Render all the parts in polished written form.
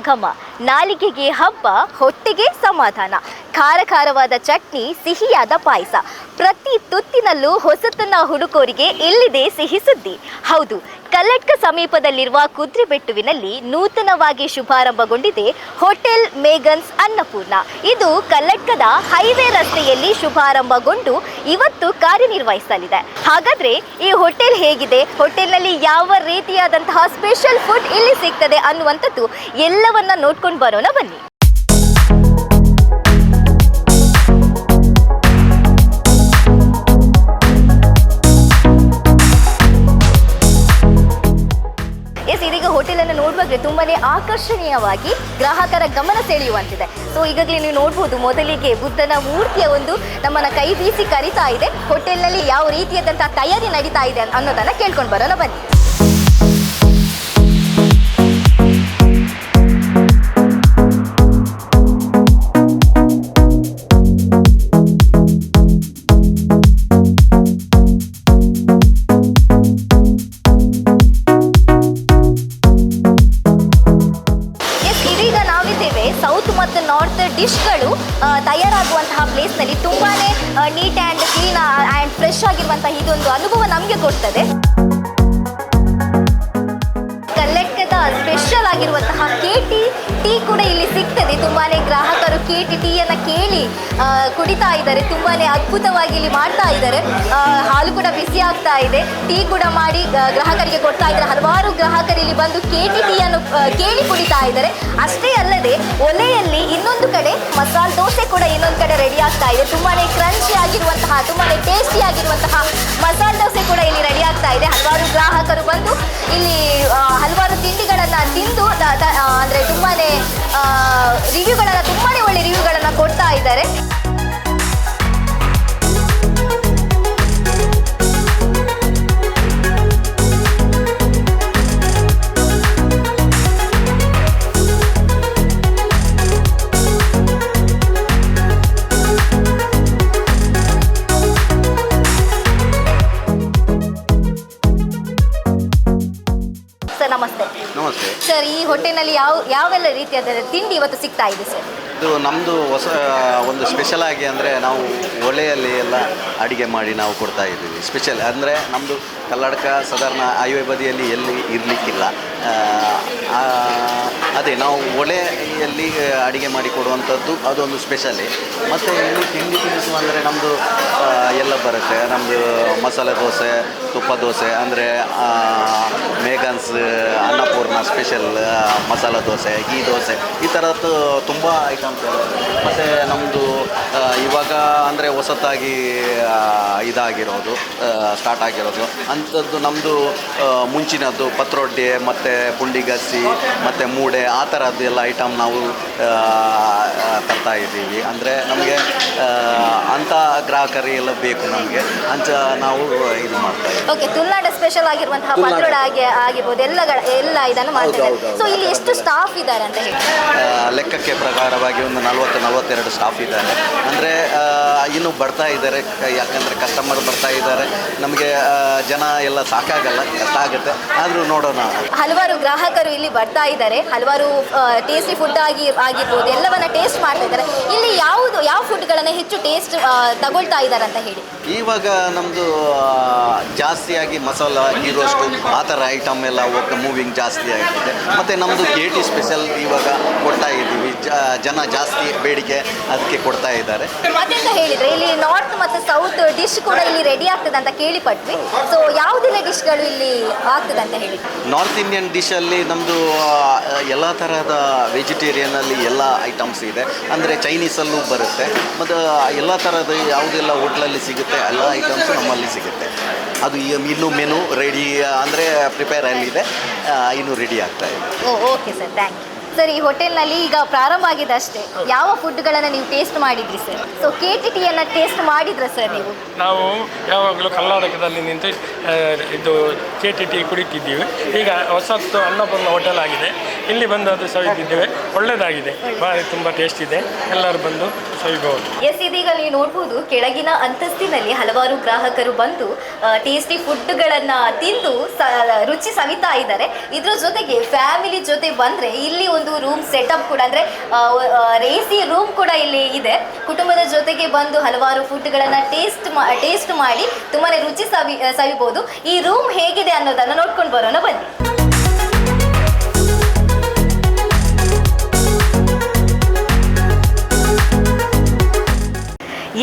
ಘಮ, ನಾಲಿಗೆಗೆ ಹಬ್ಬ, ಹೊಟ್ಟೆಗೆ ಸಮಾಧಾನ. ಖಾರ ಖಾರವಾದ ಚಟ್ನಿ, ಸಿಹಿಯಾದ ಪಾಯಸ, ಪ್ರತಿ ತುತ್ತಿನಲ್ಲೂ ಹೊಸತನ್ನ ಹುಡುಕೋರಿಗೆ ಇಲ್ಲಿದೆ ಸಿಹಿ ಸುದ್ದಿ. ಹೌದು, ಕಲ್ಲಡ್ಕ ಸಮೀಪದಲ್ಲಿರುವ ಕುದ್ರೆಬೆಟ್ಟುವಿನಲ್ಲಿ ನೂತನವಾಗಿ ಶುಭಾರಂಭಗೊಂಡಿದೆ ಹೋಟೆಲ್ ಮೇಗನ್ಸ್ ಅನ್ನಪೂರ್ಣ. ಇದು ಕಲ್ಲಡ್ಕದ ಹೈವೇ ರಸ್ತೆಯಲ್ಲಿ ಶುಭಾರಂಭಗೊಂಡು ಇವತ್ತು ಕಾರ್ಯನಿರ್ವಹಿಸಲಿದೆ. ಹಾಗಾದ್ರೆ ಈ ಹೋಟೆಲ್ ಹೇಗಿದೆ, ಹೋಟೆಲ್ನಲ್ಲಿ ಯಾವ ರೀತಿಯಾದಂತಹ ಸ್ಪೆಷಲ್ ಫುಡ್ ಇಲ್ಲಿ ಸಿಗ್ತದೆ ಅನ್ನುವಂಥದ್ದು ಎಲ್ಲವನ್ನ ನೋಡ್ಕೊಂಡು ಬರೋಣ ಬನ್ನಿ. ಇದೀಗ ಹೋಟೆಲನ್ನು ನೋಡುವಾಗಲೇ ತುಂಬಾನೇ ಆಕರ್ಷಣೀಯವಾಗಿ ಗ್ರಾಹಕರ ಗಮನ ಸೆಳೆಯುವಂತಿದೆ. ಸೊ ಈಗಾಗಲೇ ನೀವು ನೋಡ್ಬೋದು, ಮೊದಲಿಗೆ ಬುದ್ಧನ ಮೂರ್ತಿಯ ಒಂದು ನಮ್ಮನ್ನ ಕೈ ಬೀಸಿ ಕರೀತಾ ಇದೆ. ಹೋಟೆಲ್ನಲ್ಲಿ ಯಾವ ರೀತಿಯಾದಂತಹ ತಯಾರಿ ನಡೀತಾ ಇದೆ ಅನ್ನೋದನ್ನ ಕೇಳ್ಕೊಂಡು ಬರೋಣ ಬನ್ನಿ. ಸೌತ್ ಮತ್ತು ನಾರ್ತ್ ಡಿಶ್ಗಳು ತಯಾರಾಗುವಂತಹ ಪ್ಲೇಸ್ನಲ್ಲಿ ತುಂಬಾ neat and clean and fresh ಆಗಿರುವಂತಹ ಇದೊಂದು ಅನುಭವ ನಮಗೆ ಕೊಡ್ತದೆ. ಕಲ್ಲಡ್ಕದ ಸ್ಪೆಷಲ್ ಆಗಿರುವಂತಹ KT ಟೀ ಕೂಡ ಇಲ್ಲಿ ಸಿಗ್ತದೆ. ತುಂಬಾ ಗ್ರಾಹಕರು KT ಟೀಯನ್ನು ಕೇಳಿ ಕುಡಿತಾ ಇದ್ದಾರೆ. ತುಂಬಾ ಅದ್ಭುತವಾಗಿ ಇಲ್ಲಿ ಮಾಡ್ತಾ ಇದ್ದಾರೆ. ಹಾಲು ಕೂಡ ಬಿಸಿ ಆಗ್ತಾ ಇದೆ, ಟೀ ಕೂಡ ಮಾಡಿ ಗ್ರಾಹಕರಿಗೆ ಕೊಡ್ತಾ ಇದ್ದಾರೆ. ಹಲವಾರು ಗ್ರಾಹಕರು ಇಲ್ಲಿ ಬಂದು KT ಟೀಯನ್ನು ಕೇಳಿ ಕುಡಿತಾ ಇದ್ದಾರೆ. ಅಷ್ಟೇ ಅಲ್ಲದೆ ಒಲೆಯಲ್ಲಿ ಇನ್ನೊಂದು ಕಡೆ ಮಸಾಲೆ ದೋಸೆ ಕೂಡ ಇನ್ನೊಂದು ಕಡೆ ರೆಡಿ ಆಗ್ತಾ ಇದೆ. ತುಂಬಾ ಕ್ರಂಚಿ ಆಗಿರುವಂತಹ, ತುಂಬಾ ಟೇಸ್ಟಿ ಆಗಿರುವಂತಹ ಮಸಾಲೆ ದೋಸೆ ಕೂಡ ಇಲ್ಲಿ ರೆಡಿ ಆಗ್ತಾ ಇದೆ. ಹಲವಾರು ಗ್ರಾಹಕರು ಬಂದು ಇಲ್ಲಿ ಹಲವಾರು ತಿಂಡಿಗಳನ್ನು ತಿಂದು ಅಂದರೆ ತುಂಬಾ ರಿವ್ಯೂಗಳನ್ನು, ತುಂಬಾ ಒಳ್ಳೆ ರಿವ್ಯೂಗಳನ್ನು ಕೊಡ್ತಾ ಇದ್ದಾರೆ. ನಮಸ್ತೆ. ನಮಸ್ತೆ ಸರ್, ಈ ಹೋಟೆಲ್ನಲ್ಲಿ ಯಾವೆಲ್ಲ ರೀತಿಯಾದ ತಿಂಡಿ ಇವತ್ತು ಸಿಗ್ತಾ ಇದೆ ಸರ್? ಇದು ನಮ್ಮದು ಹೊಸ ಒಂದು ಸ್ಪೆಷಲ್ ಆಗಿ ಅಂದರೆ ನಾವು ಒಲೆಯಲ್ಲಿ ಎಲ್ಲ ಅಡುಗೆ ಮಾಡಿ ನಾವು ಕೊಡ್ತಾ ಇದ್ದೀವಿ. ಸ್ಪೆಷಲ್ ಅಂದರೆ ನಮ್ಮದು ಕಲ್ಲಡ್ಕ ಸಾಧಾರಣ ಹೈವೇ ಬದಿಯಲ್ಲಿ ಎಲ್ಲಿ ಇರಲಿಕ್ಕಿಲ್ಲ. ಅದೇ ನಾವು ಒಲೆಯಲ್ಲಿ ಅಡುಗೆ ಮಾಡಿ ಕೊಡುವಂಥದ್ದು ಅದೊಂದು ಸ್ಪೆಷಲಿ. ಮತ್ತು ಇಲ್ಲಿ ತಿಂಡಿ ತಿನಿಸು ಅಂದರೆ ನಮ್ಮದು ಎಲ್ಲ ಬರುತ್ತೆ. ನಮ್ಮದು ಮಸಾಲೆ ದೋಸೆ, ತುಪ್ಪ ದೋಸೆ ಅಂದರೆ ಮೇಗನ್ಸ್ ಅನ್ನಪೂರ್ಣ ಸ್ಪೆಷಲ್ ಮಸಾಲೆ ದೋಸೆ, ಗೀ ದೋಸೆ, ಈ ಥರದ್ದು ತುಂಬ ಐಟಮ್ಸ್. ಮತ್ತು ನಮ್ಮದು ಇವಾಗ ಅಂದರೆ ಹೊಸತಾಗಿ ಇದಾಗಿರೋದು, ಸ್ಟಾರ್ಟ್ ಆಗಿರೋದು ಅಂಥದ್ದು ನಮ್ಮದು ಮುಂಚಿನದ್ದು ಪತ್ರೊಡ್ಡೆ ಮತ್ತು ಪುಂಡಿಗಸಿ ಮತ್ತು ಮೂಡೆ, ಆ ಥರದ್ದು ಎಲ್ಲ ಐಟಮ್ ನಾವು ತರ್ತಾ ಇದ್ದೀವಿ. ಅಂದರೆ ನಮಗೆ ಅಂಥ ಗ್ರಾಹಕರು ಎಲ್ಲ ಬೇಕು ನಮಗೆ ಅಂತ ನಾವು ಇದು ಮಾಡ್ತಾ ಇದ್ದೀವಿ. ಓಕೆ, ತುಳುನಾಡ ಸ್ಪೆಷಲ್ ಆಗಿರುವಂತಹ ಪತ್ರೊಡೆ ಆಗಿರ್ಬೋದು, ಎಲ್ಲ ಇದನ್ನು ಮಾಡ್ತಾರೆ. ಸೊ ಇಲ್ಲಿ ಎಷ್ಟು ಸ್ಟಾಫ್ ಇದ್ದಾರೆ ಅಂತ ಹೇಳಿ? ಲೆಕ್ಕಕ್ಕೆ ಪ್ರಕಾರವಾಗಿ ಒಂದು 40-42 ಸ್ಟಾಫ್ ಇದ್ದಾರೆ. ಅಂದರೆ ಇನ್ನೂ ಬರ್ತಾ ಇದ್ದಾರೆ, ಯಾಕಂದರೆ ಕಸ್ಟಮರ್ ಬರ್ತಾ ಇದ್ದಾರೆ. ನಮಗೆ ಜನ ಎಲ್ಲ ಸಾಕಾಗಲ್ಲ, ಕಷ್ಟ ಆಗುತ್ತೆ, ಆದರೂ ನೋಡೋಣ. ಹಲವಾರು ಗ್ರಾಹಕರು ಇಲ್ಲಿ ಬರ್ತಾ ಇದ್ದಾರೆ. ಹಲವಾರು ಟೇಸ್ಟಿ ಫುಡ್ ಆಗಿರ್ಬೋದು, ಎಲ್ಲವನ್ನ ಟೇಸ್ಟ್ ಮಾಡ್ತಾ ಇದ್ದಾರೆ. ಇಲ್ಲಿ ಯಾವ ಫುಡ್ಗಳನ್ನು ಹೆಚ್ಚು ಟೇಸ್ಟ್ ತಗೊಳ್ತಾ ಇದ್ದಾರೆ ಅಂತ ಹೇಳಿ? ಇವಾಗ ನಮ್ಮದು ಜಾಸ್ತಿಯಾಗಿ ಮಸಾಲ, ಗೀ ರೋಸ್ಟು, ಆ ಥರ ಐಟಮ್ ಎಲ್ಲ ಮೂವಿಂಗ್ ಜಾಸ್ತಿ ಆಗಿದೆ. ಮತ್ತು ನಮ್ಮದು KT ಸ್ಪೆಷಲ್ ಇವಾಗ ಕೊಡ್ತಾ ಇದ್ದೀವಿ. ಜನ ಜಾಸ್ತಿ ಬೇಡಿಕೆ ಅದಕ್ಕೆ ಕೊಡ್ತಾ ಇದ್ದಾರೆ. ಮತ್ತೆಂತ ಹೇಳಿದರೆ ಇಲ್ಲಿ ನಾರ್ತ್ ಮತ್ತು ಸೌತ್ ಡಿಶ್ ಕೂಡ ಇಲ್ಲಿ ರೆಡಿ ಆಗ್ತದೆ ಅಂತ ಕೇಳಿಪಟ್ವಿ. ಸೊ ಯಾವುದೆಲ್ಲ ಡಿಶ್ಗಳು ಇಲ್ಲಿ ಆಗ್ತದೆ ಅಂತ ಹೇಳಿ? ನಾರ್ತ್ ಇಂಡಿಯನ್ ಡಿಶಲ್ಲಿ ನಮ್ಮದು ಎಲ್ಲ ಥರದ ವೆಜಿಟೇರಿಯನಲ್ಲಿ ಎಲ್ಲ ಐಟಮ್ಸ್ ಇದೆ. ಅಂದರೆ ಚೈನೀಸಲ್ಲೂ ಬರುತ್ತೆ, ಮತ್ತು ಎಲ್ಲ ಥರದ ಯಾವುದೆಲ್ಲ ಹೋಟ್ಲಲ್ಲಿ ಸಿಗುತ್ತೆ ಎಲ್ಲ ಐಟಮ್ಸು ನಮ್ಮಲ್ಲಿ ಸಿಗುತ್ತೆ. ಅದು ಇನ್ನೂ ಮೆನು ರೆಡಿ ಅಂದರೆ ಪ್ರಿಪೇರ್ ಅಲ್ಲಿದೆ, ಇನ್ನೂ ರೆಡಿ ಆಗ್ತಾ ಇದೆ. Okay sir, thank you. Sir, ಈ ಹೋಟೆಲ್ನಲ್ಲಿ ಈಗ ಪ್ರಾರಂಭ ಆಗಿದೆ ಅಷ್ಟೇ, ಯಾವ ಫುಡ್ಗಳನ್ನು ನೀವು ಟೇಸ್ಟ್ ಮಾಡಿದ್ರಿ ಸರ್? ಸೊ KT ಟೀಯನ್ನು ಟೇಸ್ಟ್ ಮಾಡಿದ್ರ ಸರ್ ನೀವು? ನಾವು ಯಾವಾಗಲೂ ಕರ್ನಾಟಕದಲ್ಲಿ ನಿಂತು ಇದು KT ಟೀ ಕುಡಿತಿದ್ದೀವಿ. ಈಗ ಹೊಸತ್ತು ಅನ್ನಪೂರ್ಣ ಹೋಟೆಲ್ ಆಗಿದೆ. ಇಲ್ಲಿ ಬಂದು ಅದು ಸವಿದಿದ್ದೇವೆ. ಒಳ್ಳೆಯದಾಗಿದೆ, ಭಾರಿ ತುಂಬ ಟೇಸ್ಟ್ ಇದೆ. ಎಲ್ಲರೂ ಬಂದು ಸವಿಬಹುದು. ಎಸ್, ಇದೀಗ ನೀವು ನೋಡ್ಬೋದು ಕೆಳಗಿನ ಅಂತಸ್ತಿನಲ್ಲಿ ಹಲವಾರು ಗ್ರಾಹಕರು ಬಂದು ಟೇಸ್ಟಿ ಫುಡ್ಗಳನ್ನು ತಿಂದು ರುಚಿ ಸವಿತಾ ಇದ್ದಾರೆ. ಇದ್ರ ಜೊತೆಗೆ ಫ್ಯಾಮಿಲಿ ಜೊತೆ ಬಂದರೆ ಇಲ್ಲಿ ಒಂದು ರೂಮ್ ಸೆಟಪ್ ಕೂಡ, ಅಂದರೆ AC ರೂಮ್ ಕೂಡ ಇಲ್ಲಿ ಇದೆ. ಕುಟುಂಬದ ಜೊತೆಗೆ ಬಂದು ಹಲವಾರು ಫುಡ್ಗಳನ್ನು ಟೇಸ್ಟ್ ಮಾಡಿ ತುಂಬಾ ರುಚಿ ಸವಿಬಹುದು. ಈ ರೂಮ್ ಹೇಗಿದೆ ಅನ್ನೋದನ್ನು ನೋಡ್ಕೊಂಡು ಬರೋಣ ಬನ್ನಿ.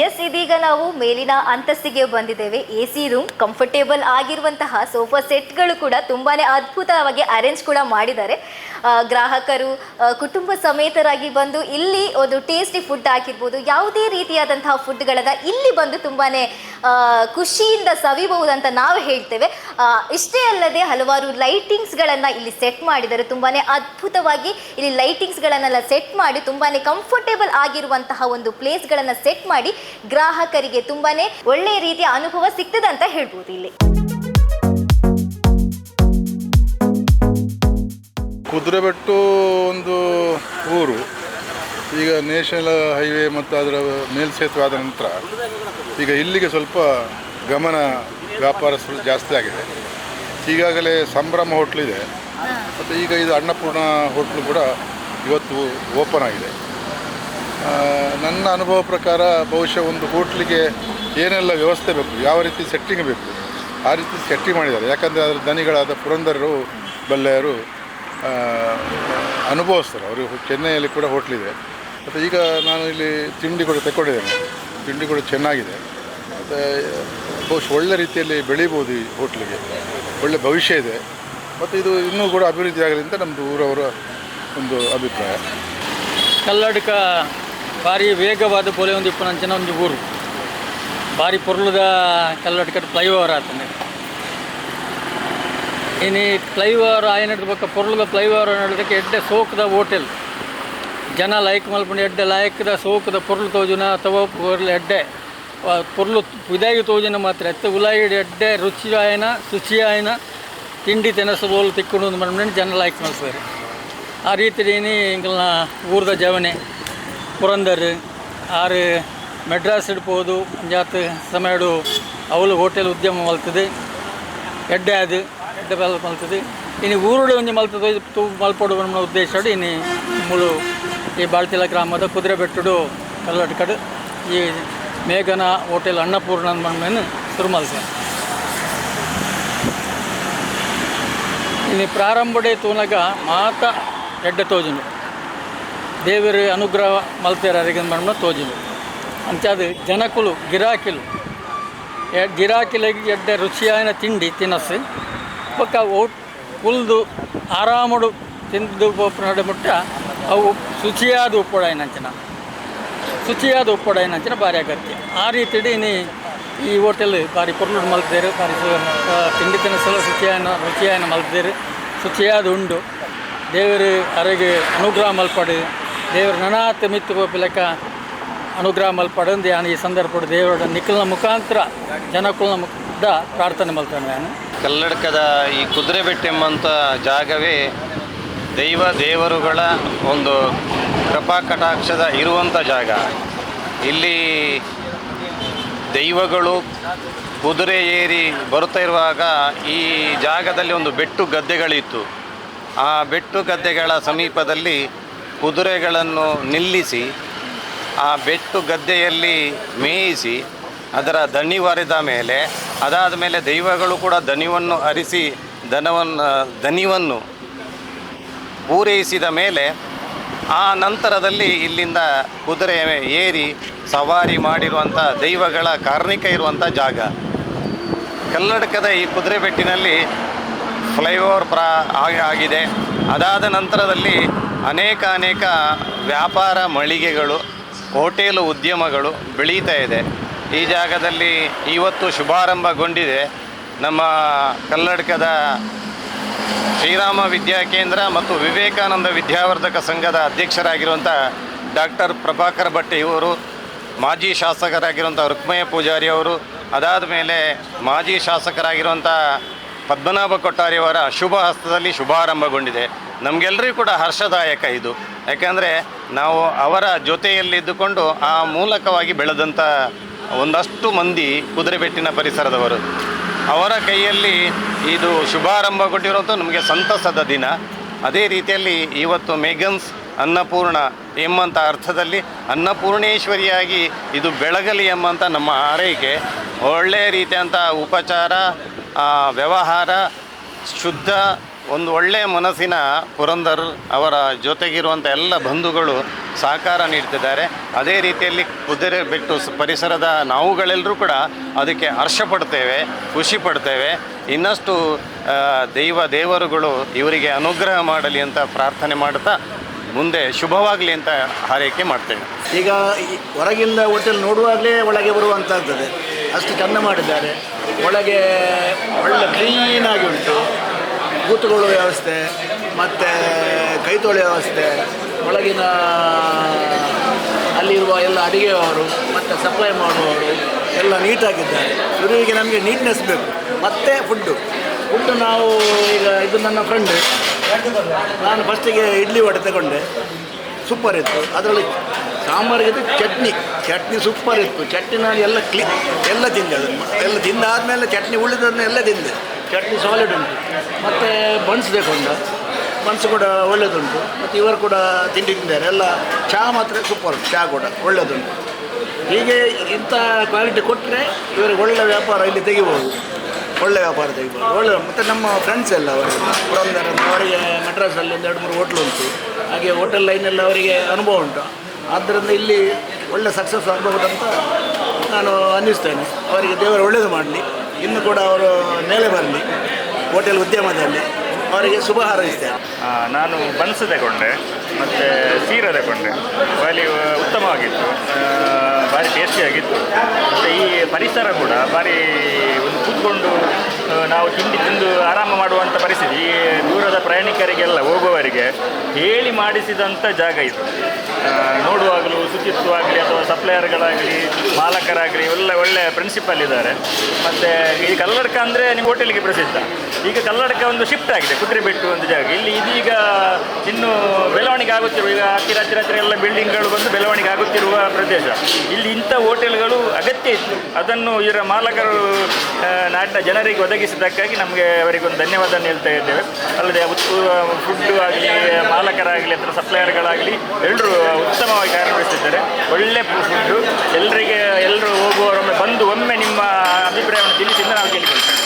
ಎಸ್, ಇದೀಗ ನಾವು ಮೇಲಿನ ಅಂತಸ್ತಿಗೆ ಬಂದಿದ್ದೇವೆ. AC ರೂಮ್, ಕಂಫರ್ಟೇಬಲ್ ಆಗಿರುವಂತಹ ಸೋಫಾ ಸೆಟ್ಗಳು ಕೂಡ ತುಂಬಾ ಅದ್ಭುತವಾಗಿ ಅರೇಂಜ್ ಕೂಡ ಮಾಡಿದ್ದಾರೆ. ಗ್ರಾಹಕರು ಕುಟುಂಬ ಸಮೇತರಾಗಿ ಬಂದು ಇಲ್ಲಿ ಒಂದು ಟೇಸ್ಟಿ ಫುಡ್ ಆಗಿರ್ಬೋದು, ಯಾವುದೇ ರೀತಿಯಾದಂತಹ ಫುಡ್ಗಳನ್ನು ಇಲ್ಲಿ ಬಂದು ತುಂಬಾ ಖುಷಿಯಿಂದ ಸವಿಬಹುದಂತ ನಾವು ಹೇಳ್ತೇವೆ. ಇಷ್ಟೇ ಅಲ್ಲದೆ ಹಲವಾರು ಲೈಟಿಂಗ್ಸ್ಗಳನ್ನು ಇಲ್ಲಿ ಸೆಟ್ ಮಾಡಿದ್ದಾರೆ. ತುಂಬಾ ಅದ್ಭುತವಾಗಿ ಇಲ್ಲಿ ಲೈಟಿಂಗ್ಸ್ಗಳನ್ನೆಲ್ಲ ಸೆಟ್ ಮಾಡಿ ತುಂಬಾ ಕಂಫರ್ಟೇಬಲ್ ಆಗಿರುವಂತಹ ಒಂದು ಪ್ಲೇಸ್ಗಳನ್ನು ಸೆಟ್ ಮಾಡಿ ಗ್ರಾಹಕರಿಗೆ ತುಂಬಾ ಒಳ್ಳೆಯ ರೀತಿಯ ಅನುಭವ ಸಿಗ್ತದೆ ಅಂತ ಹೇಳ್ಬೋದು. ಇಲ್ಲಿ ಕುದುರೆಬೆಟ್ಟು ಒಂದು ಊರು. ಈಗ ನ್ಯಾಷನಲ್ ಹೈವೇ ಮತ್ತು ಅದರ ಮೇಲ್ಸೇತುವೆ ಆದ ನಂತರ ಈಗ ಇಲ್ಲಿಗೆ ಸ್ವಲ್ಪ ಗಮನ ವ್ಯಾಪಾರಸ್ಥರು ಜಾಸ್ತಿ ಆಗಿದೆ. ಈಗಾಗಲೇ ಸಂಭ್ರಮ ಹೋಟ್ಲಿದೆ ಮತ್ತು ಈಗ ಇದು ಅನ್ನಪೂರ್ಣ ಹೋಟ್ಲು ಕೂಡ ಇವತ್ತು ಓಪನ್ ಆಗಿದೆ. ನನ್ನ ಅನುಭವ ಪ್ರಕಾರ ಬಹುಶಃ ಒಂದು ಹೋಟ್ಲಿಗೆ ಏನೆಲ್ಲ ವ್ಯವಸ್ಥೆ ಬೇಕು, ಯಾವ ರೀತಿ ಸೆಟ್ಟಿಂಗ್ ಬೇಕು, ಆ ರೀತಿ ಸೆಟ್ಟಿಂಗ್ ಮಾಡಿದ್ದಾರೆ. ಯಾಕಂದರೆ ಅದರ ದನಿಗಳಾದ ಪುರಂದರರು, ಬಲ್ಲೆಯರು ಅನುಭವಿಸ್ತಾರೆ. ಅವರು ಚೆನ್ನೈಯಲ್ಲಿ ಕೂಡ ಹೋಟ್ಲಿದೆ. ಮತ್ತು ಈಗ ನಾನು ಇಲ್ಲಿ ತಿಂಡಿ ಕೂಡ ತೆಕ್ಕೊಂಡಿದ್ದೇನೆ. ತಿಂಡಿ ಕೂಡ ಚೆನ್ನಾಗಿದೆ. ಮತ್ತು ಬಹುಶಃ ಒಳ್ಳೆ ರೀತಿಯಲ್ಲಿ ಬೆಳೀಬೋದು ಈ ಹೋಟ್ಲಿಗೆ, ಒಳ್ಳೆ ಭವಿಷ್ಯ ಇದೆ. ಮತ್ತು ಇದು ಇನ್ನೂ ಕೂಡ ಅಭಿವೃದ್ಧಿ ಆಗಲಿ ಅಂತ ನಮ್ಮದು ಊರವರ ಒಂದು ಅಭಿಪ್ರಾಯ. ಕಲ್ಲಡ್ಕ ಭಾರಿ ವೇಗವಾದ ಪೊಲೆ ಒಂದು ಇಪ್ಪನಂಚಿನ ಒಂದು ಊರು. ಭಾರಿ ಪೊರ್ಲುದ ಕಲ್ಲಡ್ಕ ಫ್ಲೈಓವರ್ ಆತಂದೆ. ಇನ್ನು ಫ್ಲೈಓವರ್ ಆಯ್ನದ ಪಕ್ಕ ಪೊರ್ಲುದ ಫ್ಲೈಓವರ್ ನಡೆದಕ್ಕೆ ಎಡ್ಡೆ ಸೋಕದ ಹೋಟೆಲ್ ಜನ ಲೈಕ್ ಮಲ್ಪಂಡು ಎಡ್ಡೆ ಲಾಯಕದ ಸೋಕದ ಪೊರ್ಲು ತೋಜುನ ಅಥವಾ ಪೊರ್ಲು ಎಡ್ಡೆ ಪೊರ್ಲು ಇದಾಗಿ ತೋಜುನ ಮಾತ್ರ ಎತ್ತ ಉಲಾಯಿಡ್ ಎಡ್ಡೆ ರುಚಿಯಾಯನ ಶುಚಿಯಾಯನ ತಿಂಡಿ ತಿನಸುಗಳು ತಿಕ್ಕೊಂಡು ಮಾಡ್ಕೊಂಡು ಜನ ಲೈಕ್ ಮಲ್ಸ್ತಾರೆ. ಆ ರೀತಿ ಇಂಕಲ್ನ ಊರದ ಜವನೆ ಪುರಂದರ್ ಆರು ಮೆಡ್ರಾಸ್ ಇಡ್ಬೋದು ಜಾತ್ ಸಮಯಡು ಅವಳು ಹೋಟೆಲ್ ಉದ್ಯಮ ಮಲ್ತದೆ ಎಡ್ಡೆ ಅದು ಎಡ್ಡೆ ಮಲ್ತದೆ. ಇನ್ನು ಊರುಡೆ ಒಂಜಿ ಮಲ್ತದೆ ಮಲ್ಪಡು ನಮ್ಮ ಉದ್ದೇಶ ಇನ್ನು ಮುಳು ಈ ಬಾಳ್ತಿಲ ಗ್ರಾಮದ ಕುದುರೆಬೆಟ್ಟುಡು ಕಲ್ಲಡ್ಕಡು ಈ ಮೇಘನ ಹೋಟೆಲ್ ಅನ್ನಪೂರ್ಣ ಮಣ್ಣನ್ನು ಶುರು ಮಲ್ಸ. ಇನ್ನು ಪ್ರಾರಂಭಡೆ ತೂನಗ ಮಾತ ಎಡ್ಡೆ ತೋಜುನು ದೇವರ ಅನುಗ್ರಹ ಮಲ್ತೇರಿಗೆ ಮಣ್ಣ ತೋಜುನು ಅಂಚಾದ ಜನಕುಲು ಗಿರಾಕಿಲಿಗೆ ಎಡ್ಡೆ ರುಚಿಯಾದ ತಿಂಡಿ ತಿನಸು ಪಕ್ಕ ಕುಲ್ದು ಆರಾಮಡು ತಿಂದು ನಡುಮುಟ್ಟ ಅವು ಶುಚಿಯಾದ ಉಪ್ಪೊಡಾಯಿನಂಚಿನ ಭಾರಿ ಅಗತ್ಯ. ಆ ರೀತಿ ಈ ಹೋಟೆಲ್ ಭಾರಿ ಪೊರ್ಲು ಮಲ್ತೇರು, ಭಾರಿ ತಿಂಡಿ ತಿನಸಲು ರುಚಿಯಾನ ಮಲ್ತೇರು, ಶುಚಿಯಾದ ಉಂಡು ದೇವರು ಅರೆಗೆ ಅನುಗ್ರಹ ಮಲ್ಪಡು ದೇವರು ನನಾತ್ ಮಿತ್ತು ಗೋಪಿಲಕ ಅನುಗ್ರಹ ಮಲ್ಪಡಂದು ನಾನು ಈ ಸಂದರ್ಭ ದೇವರ ನಿಖಲ್ನ ಮುಖಾಂತರ ಜನಕುಲ್ನ ಪ್ರಾರ್ಥನೆ ಮಲ್ತಾನೆ. ನಾನು ಕಲ್ಲಡ್ಕದ ಈ ಕುದುರೆಬೆಟ್ಟೆಂಬಂಥ ಜಾಗವೇ ದೇವರುಗಳ ಒಂದು ಕೃಪಾ ಕಟಾಕ್ಷದ ಇರುವಂಥ ಜಾಗ. ಇಲ್ಲಿ ದೈವಗಳು ಕುದುರೆ ಏರಿ ಬರುತ್ತಾ ಇರುವಾಗ ಈ ಜಾಗದಲ್ಲಿ ಒಂದು ಬೆಟ್ಟು ಗದ್ದೆಗಳಿತ್ತು. ಆ ಬೆಟ್ಟು ಗದ್ದೆಗಳ ಸಮೀಪದಲ್ಲಿ ಕುದುರೆಗಳನ್ನು ನಿಲ್ಲಿಸಿ ಆ ಬೆಟ್ಟು ಗದ್ದೆಯಲ್ಲಿ ಮೇಯಿಸಿ ಅದರ ದಣಿವರಿದ ಮೇಲೆ ಅದಾದ ಮೇಲೆ ದೈವಗಳು ಕೂಡ ದಣಿವನ್ನು ಅರಿಸಿ ದಣಿವನ್ನು ಪೂರೈಸಿದ ಮೇಲೆ ಆ ನಂತರದಲ್ಲಿ ಇಲ್ಲಿಂದ ಕುದುರೆ ಏರಿ ಸವಾರಿ ಮಾಡಿರುವಂಥ ದೈವಗಳ ಕಾರ್ಣಿಕ ಇರುವಂಥ ಜಾಗ. ಕಲ್ಲಡ್ಕದ ಈ ಕುದುರೆಬೆಟ್ಟಿನಲ್ಲಿ ಫ್ಲೈಓವರ್ ಆಗಿದೆ. ಅದಾದ ನಂತರದಲ್ಲಿ ಅನೇಕ ವ್ಯಾಪಾರ ಮಳಿಗೆಗಳು, ಹೋಟೆಲು ಉದ್ಯಮಗಳು ಬೆಳೀತಾ ಇದೆ. ಈ ಜಾಗದಲ್ಲಿ ಇವತ್ತು ಶುಭಾರಂಭಗೊಂಡಿದೆ ನಮ್ಮ ಕಲ್ಲಡ್ಕದ ಶ್ರೀರಾಮ ವಿದ್ಯಾಕೇಂದ್ರ ಮತ್ತು ವಿವೇಕಾನಂದ ವಿದ್ಯಾವರ್ಧಕ ಸಂಘದ ಅಧ್ಯಕ್ಷರಾಗಿರುವಂಥ ಡಾಕ್ಟರ್ ಪ್ರಭಾಕರ್ ಭಟ್ ಇವರು, ಮಾಜಿ ಶಾಸಕರಾಗಿರುವಂಥ ರುಕ್ಮಯ್ಯ ಪೂಜಾರಿ ಅವರು, ಅದಾದ ಮೇಲೆ ಮಾಜಿ ಶಾಸಕರಾಗಿರುವಂಥ ಪದ್ಮನಾಭ ಕೊಟ್ಟಾರಿಯವರ ಶುಭ ಹಸ್ತದಲ್ಲಿ ಶುಭಾರಂಭಗೊಂಡಿದೆ. ನಮಗೆಲ್ಲರಿಗೂ ಕೂಡ ಹರ್ಷದಾಯಕ ಇದು. ಯಾಕೆಂದರೆ ನಾವು ಅವರ ಜೊತೆಯಲ್ಲಿದ್ದುಕೊಂಡು ಆ ಮೂಲಕವಾಗಿ ಬೆಳೆದಂಥ ಒಂದಷ್ಟು ಮಂದಿ ಕುದುರೆಬೆಟ್ಟಿನ ಪರಿಸರದವರು. ಅವರ ಕೈಯಲ್ಲಿ ಇದು ಶುಭಾರಂಭಗೊಂಡಿರೋದು ನಮಗೆ ಸಂತಸದ ದಿನ. ಅದೇ ರೀತಿಯಲ್ಲಿ ಇವತ್ತು ಮೇಗನ್ಸ್ ಅನ್ನಪೂರ್ಣ ಎಂಬಂಥ ಅರ್ಥದಲ್ಲಿ ಅನ್ನಪೂರ್ಣೇಶ್ವರಿಯಾಗಿ ಇದು ಬೆಳಗಲಿ ಎಂಬಂಥ ನಮ್ಮ ಆರೈಕೆ. ಒಳ್ಳೆಯ ರೀತಿಯಂಥ ಉಪಚಾರ, ವ್ಯವಹಾರ, ಶುದ್ಧ ಒಂದು ಒಳ್ಳೆಯ ಮನಸ್ಸಿನ ಪುರಂದರ್ ಅವರ ಜೊತೆಗಿರುವಂಥ ಎಲ್ಲ ಬಂಧುಗಳು ಸಹಕಾರ ನೀಡ್ತಿದ್ದಾರೆ. ಅದೇ ರೀತಿಯಲ್ಲಿ ಕುದುರೆಬೆಟ್ಟು ಪರಿಸರದ ನಾವುಗಳೆಲ್ಲರೂ ಕೂಡ ಅದಕ್ಕೆ ಹರ್ಷ ಪಡ್ತೇವೆ, ಖುಷಿ ಪಡ್ತೇವೆ. ಇನ್ನಷ್ಟು ದೇವರುಗಳು ಇವರಿಗೆ ಅನುಗ್ರಹ ಮಾಡಲಿ ಅಂತ ಪ್ರಾರ್ಥನೆ ಮಾಡ್ತಾ ಮುಂದೆ ಶುಭವಾಗಲಿ ಅಂತ ಹಾರೈಕೆ ಮಾಡ್ತೇವೆ. ಈಗ ಹೊರಗಿಂದ ಹೋಟೆಲ್ ನೋಡುವಾಗಲೇ ಒಳಗೆ ಬರುವಂಥದ್ದು ಅಷ್ಟು ಚೆಂದ ಮಾಡಿದ್ದಾರೆ. ಒಳಗೆ ಒಳ್ಳೆ ಕ್ಲೀನಾಗಿ ಉಂಟು. ಕೂತುಕೊಳ್ಳುವ ವ್ಯವಸ್ಥೆ ಮತ್ತು ಕೈ ತೊಳೆಯುವ ವ್ಯವಸ್ಥೆ, ಒಳಗಿನ ಅಲ್ಲಿರುವ ಎಲ್ಲ ಅಡಿಗೆಯವರು ಮತ್ತು ಸಪ್ಲೈ ಮಾಡುವವರು ಎಲ್ಲ ನೀಟಾಗಿದ್ದಾರೆ. ಇವರಿಗೆ ನಮಗೆ ನೀಟ್ನೆಸ್ ಬೇಕು. ಮತ್ತು ಫುಡ್ಡು ನಾವು ಈಗ ಇದು ನನ್ನ ಫ್ರೆಂಡ್, ನಾನು ಫಸ್ಟಿಗೆ ಇಡ್ಲಿ ವಡೆ ತಗೊಂಡೆ, ಸೂಪರ್ ಇತ್ತು. ಅದರಲ್ಲಿ ಸಾಂಬಾರಿಗಿದ್ದು ಚಟ್ನಿ ಸೂಪರ್ ಇತ್ತು. ಚಟ್ನಿ ನಾನು ಎಲ್ಲ ತಿಂದೆ. ಅದನ್ನು ಎಲ್ಲ ತಿಂದಾದಮೇಲೆ ಚಟ್ನಿ ಉಳಿದದನ್ನು ಎಲ್ಲ ತಿಂದೆ. ಚಟ್ನಿ ಸಾಲಿಡ್ ಉಂಟು. ಮತ್ತು ಬನ್ಸ್ ತಗೊಂಡ, ಬನ್ಸ್ ಕೂಡ ಒಳ್ಳೆಯದುಂಟು. ಮತ್ತು ಇವರು ಕೂಡ ತಿಂದಿದ್ದಾರೆ ಎಲ್ಲ. ಚಹಾ ಮಾತ್ರ ಸೂಪರ್, ಚಹಾ ಕೂಡ ಒಳ್ಳೆಯದುಂಟು. ಹೀಗೆ ಇಂಥ ಕ್ವಾಲಿಟಿ ಕೊಟ್ಟರೆ ಇವರಿಗೆ ಒಳ್ಳೆಯ ವ್ಯಾಪಾರ ಇಲ್ಲಿ ತೆಗಿಬೋದು, ಒಳ್ಳೆಯ ವ್ಯಾಪಾರ ತೆಗಿಬೋದು. ಒಳ್ಳೆಯ ಮತ್ತು ನಮ್ಮ ಫ್ರೆಂಡ್ಸ್ ಎಲ್ಲ ಅವರಿಗೆ ಪುರಂದರ್ ಅವರಿಗೆ ಮೆಡ್ರಾಸಲ್ಲಿ ಒಂದು 2-3 ಹೋಟ್ಲು ಉಂಟು. ಹಾಗೆ ಹೋಟೆಲ್ ಲೈನೆಲ್ಲ ಅವರಿಗೆ ಅನುಭವ ಉಂಟು. ಆದ್ದರಿಂದ ಇಲ್ಲಿ ಒಳ್ಳೆ ಸಕ್ಸಸ್ ಆಗಬಹುದಂತ ನಾನು ಅನ್ನಿಸ್ತೇನೆ. ಅವರಿಗೆ ದೇವರು ಒಳ್ಳೆಯದು ಮಾಡಲಿ, ಇನ್ನು ಕೂಡ ಅವರು ಮೇಲೆ ಬರಲಿ ಹೋಟೆಲ್ ಉದ್ಯಮದಲ್ಲಿ. ಅವರಿಗೆ ಶುಭ ಹಾರೈಸ್ತೇನೆ. ನಾನು ಬನ್ಸ್ ತಗೊಂಡೆ ಮತ್ತು ಸೀರೆ ತಗೊಂಡೆ. ಭಾರಿ ಉತ್ತಮವಾಗಿತ್ತು, ಭಾರಿ ಟೇಸ್ಟಿಯಾಗಿತ್ತು. ಮತ್ತು ಈ ಪರಿಸರ ಕೂಡ ಭಾರಿ ಒಂದು ಕೂತ್ಕೊಂಡು ನಾವು ತಿಂದು ಆರಾಮ ಮಾಡುವಂಥ ಪರಿಸ್ಥಿತಿ. ಈ ದೂರದ ಪ್ರಯಾಣಿಕರಿಗೆಲ್ಲ ಹೋಗುವವರಿಗೆ ಹೇಳಿ ಮಾಡಿಸಿದಂಥ ಜಾಗ ಇದು. ನೋಡುವಾಗಲೂ ಶುಚಿತ್ವ ಆಗಲಿ ಅಥವಾ ಸಪ್ಲೈಯರ್ಗಳಾಗಲಿ ಮಾಲಕರಾಗಲಿ ಒಳ್ಳೆಯ ಪ್ರಿನ್ಸಿಪಲ್ ಇದ್ದಾರೆ. ಮತ್ತು ಈ ಕಲ್ಲಡ್ಕ ಅಂದರೆ ನಿಮ್ಮ ಹೋಟೆಲಿಗೆ ಪ್ರಸಿದ್ಧ. ಈಗ ಕಲ್ಲಡ್ಕ ಒಂದು ಶಿಫ್ಟ್ ಆಗಿದೆ, ಕುದುರೆಬೆಟ್ಟು ಒಂದು ಜಾಗ. ಇಲ್ಲಿ ಇದೀಗ ಇನ್ನೂ ಬೆಳವಣಿಗೆ ಆಗುತ್ತಿರುವ, ಈಗ ಹತ್ತಿರ ಎಲ್ಲ ಬಿಲ್ಡಿಂಗ್ಗಳು ಬಂದು ಬೆಳವಣಿಗೆ ಆಗುತ್ತಿರುವ ಪ್ರದೇಶ. ಇಲ್ಲಿ ಇಂಥ ಹೋಟೆಲ್ಗಳು ಅಗತ್ಯ ಇತ್ತು. ಅದನ್ನು ಇದರ ಮಾಲಕರು ನಾಡಿನ ಜನರಿಗೆ ಒದಗಿಸಿದ್ದಕ್ಕಾಗಿ ನಮಗೆ ಅವರಿಗೊಂದು ಧನ್ಯವಾದ ಹೇಳ್ತಾ ಇದ್ದೇವೆ. ಅಲ್ಲದೆ ಫುಡ್ಡು ಆಗಲಿ, ಮಾಲಕರಾಗಲಿ ಅಥವಾ ಸಪ್ಲೈಯರ್ಗಳಾಗಲಿ ಎಲ್ಲರೂ ಉತ್ತಮವಾಗಿ ಕಾರ್ಯನಿರ್ವಹಿಸಿದ್ದಾರೆ. ಒಳ್ಳೆ ಫುಡ್ಡು ಎಲ್ಲರೂ ಹೋಗುವವರೊಮ್ಮೆ ಬಂದು ಒಮ್ಮೆ ನಿಮ್ಮ ಅಭಿಪ್ರಾಯವನ್ನು ತಿಳಿಸಿ ನಾವು ಕೇಳಿಕೊಳ್ತೇವೆ.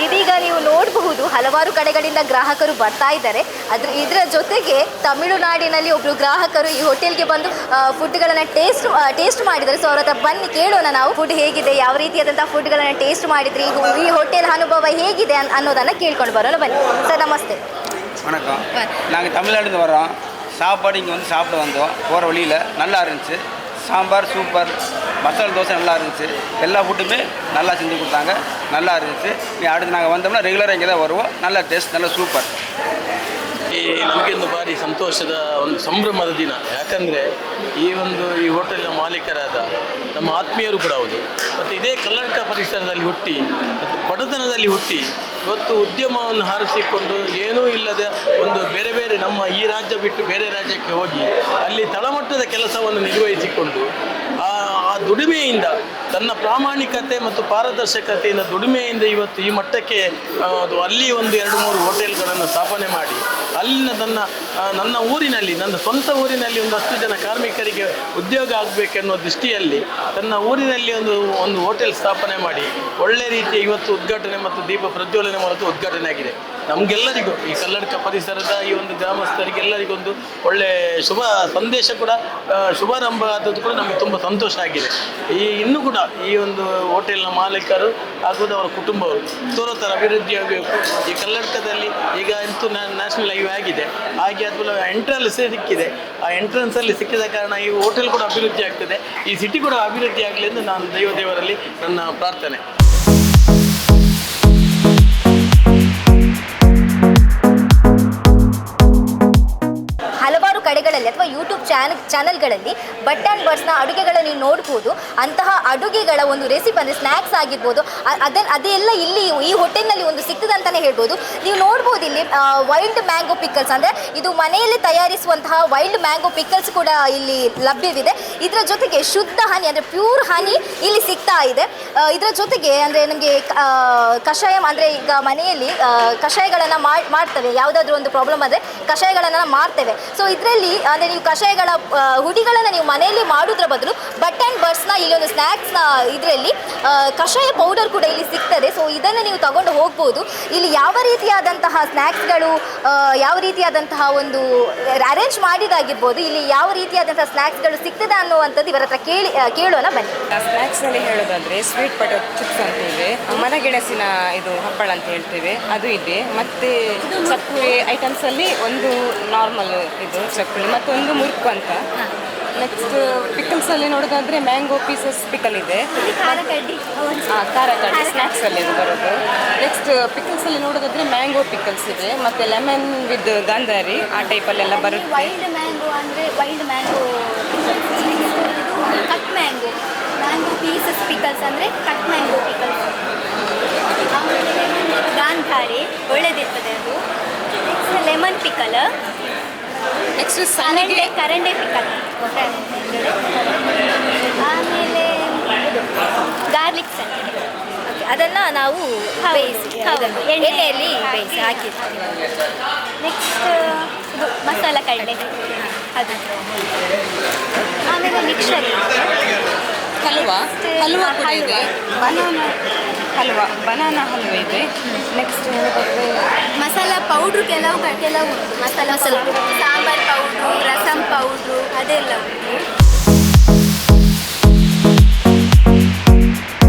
ಇದೀಗ ನೀವು ನೋಡಬಹುದು ಹಲವಾರು ಕಡೆಗಳಿಂದ ಗ್ರಾಹಕರು ಬರ್ತಾ ಇದ್ದಾರೆ. ಇದರ ಜೊತೆಗೆ ತಮಿಳುನಾಡಿನಲ್ಲಿ ಒಬ್ಬರು ಗ್ರಾಹಕರು ಈ ಹೋಟೆಲ್ಗೆ ಬಂದು ಫುಡ್ಗಳನ್ನು ಟೇಸ್ಟ್ ಮಾಡಿದ್ದಾರೆ. ಸೊ ಅವ್ರ ಹತ್ರ ಬನ್ನಿ ಕೇಳೋಣ ನಾವು, ಫುಡ್ ಹೇಗಿದೆ, ಯಾವ ರೀತಿಯಾದಂಥ ಫುಡ್ಗಳನ್ನು ಟೇಸ್ಟ್ ಮಾಡಿದ್ರಿ, ಈ ಹೋಟೆಲ್ ಅನುಭವ ಹೇಗಿದೆ ಅನ್ನೋದನ್ನು ಕೇಳ್ಕೊಂಡು ಬರೋಣ. ಬನ್ನಿ ಸರ್, ನಮಸ್ತೆ. வணக்கம். நாங்கள் தமிழ்நாடுலேருந்து வரோம். சாப்பாடு இங்கே வந்து சாப்பிட வந்தோம். போகிற வழியில் நல்லா இருந்துச்சு. சாம்பார் சூப்பர், மசாலா தோசை நல்லா இருந்துச்சு. எல்லா ஃபுட்டுமே நல்லா செஞ்சு கொடுத்தாங்க, நல்லா இருந்துச்சு. அடுத்து நாங்கள் வந்தோம்னா ரெகுலராக இங்கே தான் வருவோம். நல்ல டேஸ்ட், நல்ல சூப்பರ್. ನಮಗೊಂದು ಭಾರಿ ಸಂತೋಷದ ಒಂದು ಸಂಭ್ರಮದ ದಿನ. ಯಾಕಂದರೆ ಈ ಹೋಟೆಲ್ನ ಮಾಲೀಕರಾದ ನಮ್ಮ ಆತ್ಮೀಯರು ಕೂಡ ಹೌದು. ಮತ್ತು ಇದೇ ಕಲ್ಲಡ್ಕ ಪರಿಸರದಲ್ಲಿ ಹುಟ್ಟಿ, ಬಡತನದಲ್ಲಿ ಹುಟ್ಟಿ, ಇವತ್ತು ಉದ್ಯಮವನ್ನು ಹಾರಿಸಿಕೊಂಡು ಏನೂ ಇಲ್ಲದ ಒಂದು ಬೇರೆ ನಮ್ಮ ಈ ರಾಜ್ಯ ಬಿಟ್ಟು ಬೇರೆ ರಾಜ್ಯಕ್ಕೆ ಹೋಗಿ ಅಲ್ಲಿ ತಳಮಟ್ಟದ ಕೆಲಸವನ್ನು ನಿರ್ವಹಿಸಿಕೊಂಡು ಆ ದುಡಿಮೆಯಿಂದ, ತನ್ನ ಪ್ರಾಮಾಣಿಕತೆ ಮತ್ತು ಪಾರದರ್ಶಕತೆಯಿಂದ ದುಡಿಮೆಯಿಂದ ಇವತ್ತು ಈ ಮಟ್ಟಕ್ಕೆ ಅಲ್ಲಿ ಒಂದು 2-3 ಹೋಟೆಲ್ಗಳನ್ನು ಸ್ಥಾಪನೆ ಮಾಡಿ, ಅಲ್ಲಿನ ನನ್ನ ಊರಿನಲ್ಲಿ, ನನ್ನ ಸ್ವಂತ ಊರಿನಲ್ಲಿ ಒಂದಷ್ಟು ಜನ ಕಾರ್ಮಿಕರಿಗೆ ಉದ್ಯೋಗ ಆಗಬೇಕೆನ್ನೋ ದೃಷ್ಟಿಯಲ್ಲಿ ತನ್ನ ಊರಿನಲ್ಲಿ ಒಂದು ಹೋಟೆಲ್ ಸ್ಥಾಪನೆ ಮಾಡಿ ಒಳ್ಳೆ ರೀತಿಯ ಇವತ್ತು ಉದ್ಘಾಟನೆ ಮತ್ತು ದೀಪ ಪ್ರಜ್ವಲನೆ ಮೂಲಕ ಉದ್ಘಾಟನೆ ಆಗಿದೆ. ನಮಗೆಲ್ಲರಿಗೂ ಈ ಕಲ್ಲಡ್ಕ ಪರಿಸರದ ಈ ಒಂದು ಗ್ರಾಮಸ್ಥರಿಗೆಲ್ಲರಿಗೊಂದು ಒಳ್ಳೆ ಶುಭ ಸಂದೇಶ ಕೂಡ, ಶುಭಾರಂಭ ಆದದ್ದು ಕೂಡ ನಮಗೆ ತುಂಬ ಸಂತೋಷ ಆಗಿದೆ. ಇನ್ನೂ ಕೂಡ ಈ ಒಂದು ಹೋಟೆಲ್ನ ಮಾಲೀಕರು ಹಾಗೂ ಅವರ ಕುಟುಂಬವರು ತೋರೋತರ ಅಭಿವೃದ್ಧಿ ಆಗಬೇಕು. ಈ ಕಲ್ಲಡ್ಕದಲ್ಲಿ ಈಗ ಅಂತೂ ನ್ಯಾಷನಲ್ ಹೈವೇ ಆಗಿದೆ, ಹಾಗೆ ಅದು ಎಂಟ್ರನ್ಸ್ ಸಿಕ್ಕಿದೆ. ಆ ಎಂಟ್ರೆನ್ಸಲ್ಲಿ ಸಿಕ್ಕಿದ ಕಾರಣ ಈ ಹೋಟೆಲ್ ಕೂಡ ಅಭಿವೃದ್ಧಿ ಆಗ್ತದೆ, ಈ ಸಿಟಿ ಕೂಡ ಅಭಿವೃದ್ಧಿ ಆಗಲಿ ಎಂದು ನಾನು ದೇವರಲ್ಲಿ ನನ್ನ ಪ್ರಾರ್ಥನೆ. ಕಡೆಗಳಲ್ಲಿ ಅಥವಾ ಯೂಟ್ಯೂಬ್ ಚಾನಲ್ಗಳಲ್ಲಿ ಬಟ್ ಆ್ಯಂಡ್ ಬರ್ಡ್ಸ್ನ ಅಡುಗೆಗಳನ್ನು ನೀವು ನೋಡ್ಬೋದು. ಅಂತಹ ಅಡುಗೆಗಳ ಒಂದು ರೆಸಿಪಿ ಅಂದರೆ ಸ್ನ್ಯಾಕ್ಸ್ ಆಗಿರ್ಬೋದು ಅದೆಲ್ಲ ಇಲ್ಲಿ ಈ ಹೋಟೆಲ್ನಲ್ಲಿ ಒಂದು ಸಿಗ್ತದೆ ಅಂತಲೇ ಹೇಳ್ಬೋದು. ನೀವು ನೋಡ್ಬೋದು ಇಲ್ಲಿ ವೈಲ್ಡ್ ಮ್ಯಾಂಗೋ ಪಿಕಲ್ಸ್, ಅಂದರೆ ಇದು ಮನೆಯಲ್ಲಿ ತಯಾರಿಸುವಂತಹ ವೈಲ್ಡ್ ಮ್ಯಾಂಗೋ ಪಿಕಲ್ಸ್ ಕೂಡ ಇಲ್ಲಿ ಲಭ್ಯವಿದೆ. ಇದರ ಜೊತೆಗೆ ಶುದ್ಧ ಹನಿ ಅಂದರೆ ಪ್ಯೂರ್ ಹನಿ ಇಲ್ಲಿ ಸಿಗ್ತಾ ಇದೆ. ಇದರ ಜೊತೆಗೆ ಅಂದರೆ ನಮಗೆ ಕಷಾಯ ಅಂದರೆ ಈಗ ಮನೆಯಲ್ಲಿ ಕಷಾಯಗಳನ್ನು ಮಾಡ್ತೇವೆ, ಯಾವುದಾದ್ರೂ ಒಂದು ಪ್ರಾಬ್ಲಮ್ ಆದರೆ ಕಷಾಯಗಳನ್ನು ಮಾಡ್ತೇವೆ. ಸೊ ಇದರಲ್ಲಿ ಅಂದರೆ ನೀವು ಕಷಾಯಗಳ ಹುಡಿಗಳನ್ನು ನೀವು ಮನೆಯಲ್ಲಿ ಮಾಡೋದ್ರ ಬದಲು ಬಟ್ ಆ್ಯಂಡ್ ಬರ್ಡ್ಸ್ನ ಇಲ್ಲಿ ಒಂದು ಸ್ನ್ಯಾಕ್ಸ್ನ ಇದರಲ್ಲಿ ಕಷಾಯ ಪೌಡರ್ ಕೂಡ ಇಲ್ಲಿ ಸಿಗ್ತದೆ. ಸೊ ಇದನ್ನು ನೀವು ತಗೊಂಡು ಹೋಗ್ಬೋದು. ಇಲ್ಲಿ ಯಾವ ರೀತಿಯಾದಂತಹ ಸ್ನ್ಯಾಕ್ಸ್ಗಳು ಯಾವ ರೀತಿಯಾದಂತಹ ಒಂದು ಅರೇಂಜ್ ಮಾಡಿದಾಗಿರ್ಬೋದು, ಇಲ್ಲಿ ಯಾವ ರೀತಿಯಾದಂತಹ ಸ್ನ್ಯಾಕ್ಸ್ಗಳು ಸಿಗ್ತದೆ ಅನ್ನುವಂಥದ್ದು ಇವರ ಹತ್ರ ಕೇಳೋಣ ಬನ್ನಿ. ಸ್ನ್ಯಾಕ್ಸ್ನಲ್ಲಿ ಹೇಳೋದಾದರೆ ಸ್ವೀಟ್ ಪೊಟೇಟೊ ಚಿಪ್ಸ್ ಅಂತ ಇದೆ, ಮರಗೆಣಸಿನ ಇದು ಹಪ್ಪಳ ಅಂತ ಹೇಳ್ತೇವೆ ಅದು ಇದೆ, ಮತ್ತು ಚಕ್ಕುಳಿ ಐಟಮ್ಸಲ್ಲಿ ಒಂದು ನಾರ್ಮಲ್ ಇದು ಚಕ್ಕುಳಿ ಮತ್ತೊಂದು ಮುರುಕು ಅಂತ. ನೆಕ್ಸ್ಟ್ ಪಿಕಲ್ಸಲ್ಲಿ ನೋಡೋದಾದರೆ ಮ್ಯಾಂಗೋ ಪೀಸಸ್ ಪಿಕಲ್ ಇದೆ, ಖಾರ ಕಡ್ಡಿ ಸ್ನ್ಯಾಕ್ಸಲ್ಲಿ ಇದು ಬರೋದು. ನೆಕ್ಸ್ಟ್ ಪಿಕಲ್ಸಲ್ಲಿ ನೋಡೋದಾದರೆ ಮ್ಯಾಂಗೋ ಪಿಕಲ್ಸ್ ಇದೆ, ಮತ್ತು ಲೆಮನ್ ವಿತ್ ಗಾಂಧಾರಿ ಆ ಟೈಪಲ್ಲೆಲ್ಲ ಬರುತ್ತೆ. ವೈಲ್ಡ್ ಮ್ಯಾಂಗೋ ಅಂದರೆ wild mango, cut mango pieces pickles ಅಂದರೆ ಕಟ್ ಮ್ಯಾಂಗೋ ಪಿಕಲ್ಸ್. ಆಮೇಲೆ ಗಾಂಧಾರಿ ಒಳ್ಳೆದಿರ್ತದೆ ಅದು. ನೆಕ್ಸ್ಟ್ ಲೆಮನ್ ಪಿಕಲ್, ನೆಕ್ಸ್ಟ್ ಕರಂಡೆ ಪಿಕಲ್, ಆಮೇಲೆ ಗಾರ್ಲಿಕ್ ಸೆಂಟ್. ಅದನ್ನು ನಾವು ಬೇಯಿಸಿ ಎಣ್ಣೆಯಲ್ಲಿ ಬೇಯಿಸಿ ಹಾಕಿರ್ತೀವಿ. ನೆಕ್ಸ್ಟ್ ಇದು ಮಸಾಲ ಕಡಲೆ ಅದು. ಆಮೇಲೆ ಮಿಕ್ಸರ್ ಹಲ್ವಾ ಕೂಡ ಇದೆ, ಬನಾನಾ ಹಲ್ವಾ ಇದೆ. ನೆಕ್ಸ್ಟ್ ಮಸಾಲ ಪೌಡ್ರು ಕೆಲವು ಉಂಟು, ಮಸಾಲ ಸಾಂಬಾರ್ ಪೌಡ್ರು, ರಸಂ ಪೌಡ್ರು ಅದೆಲ್ಲ ಉಂಟು.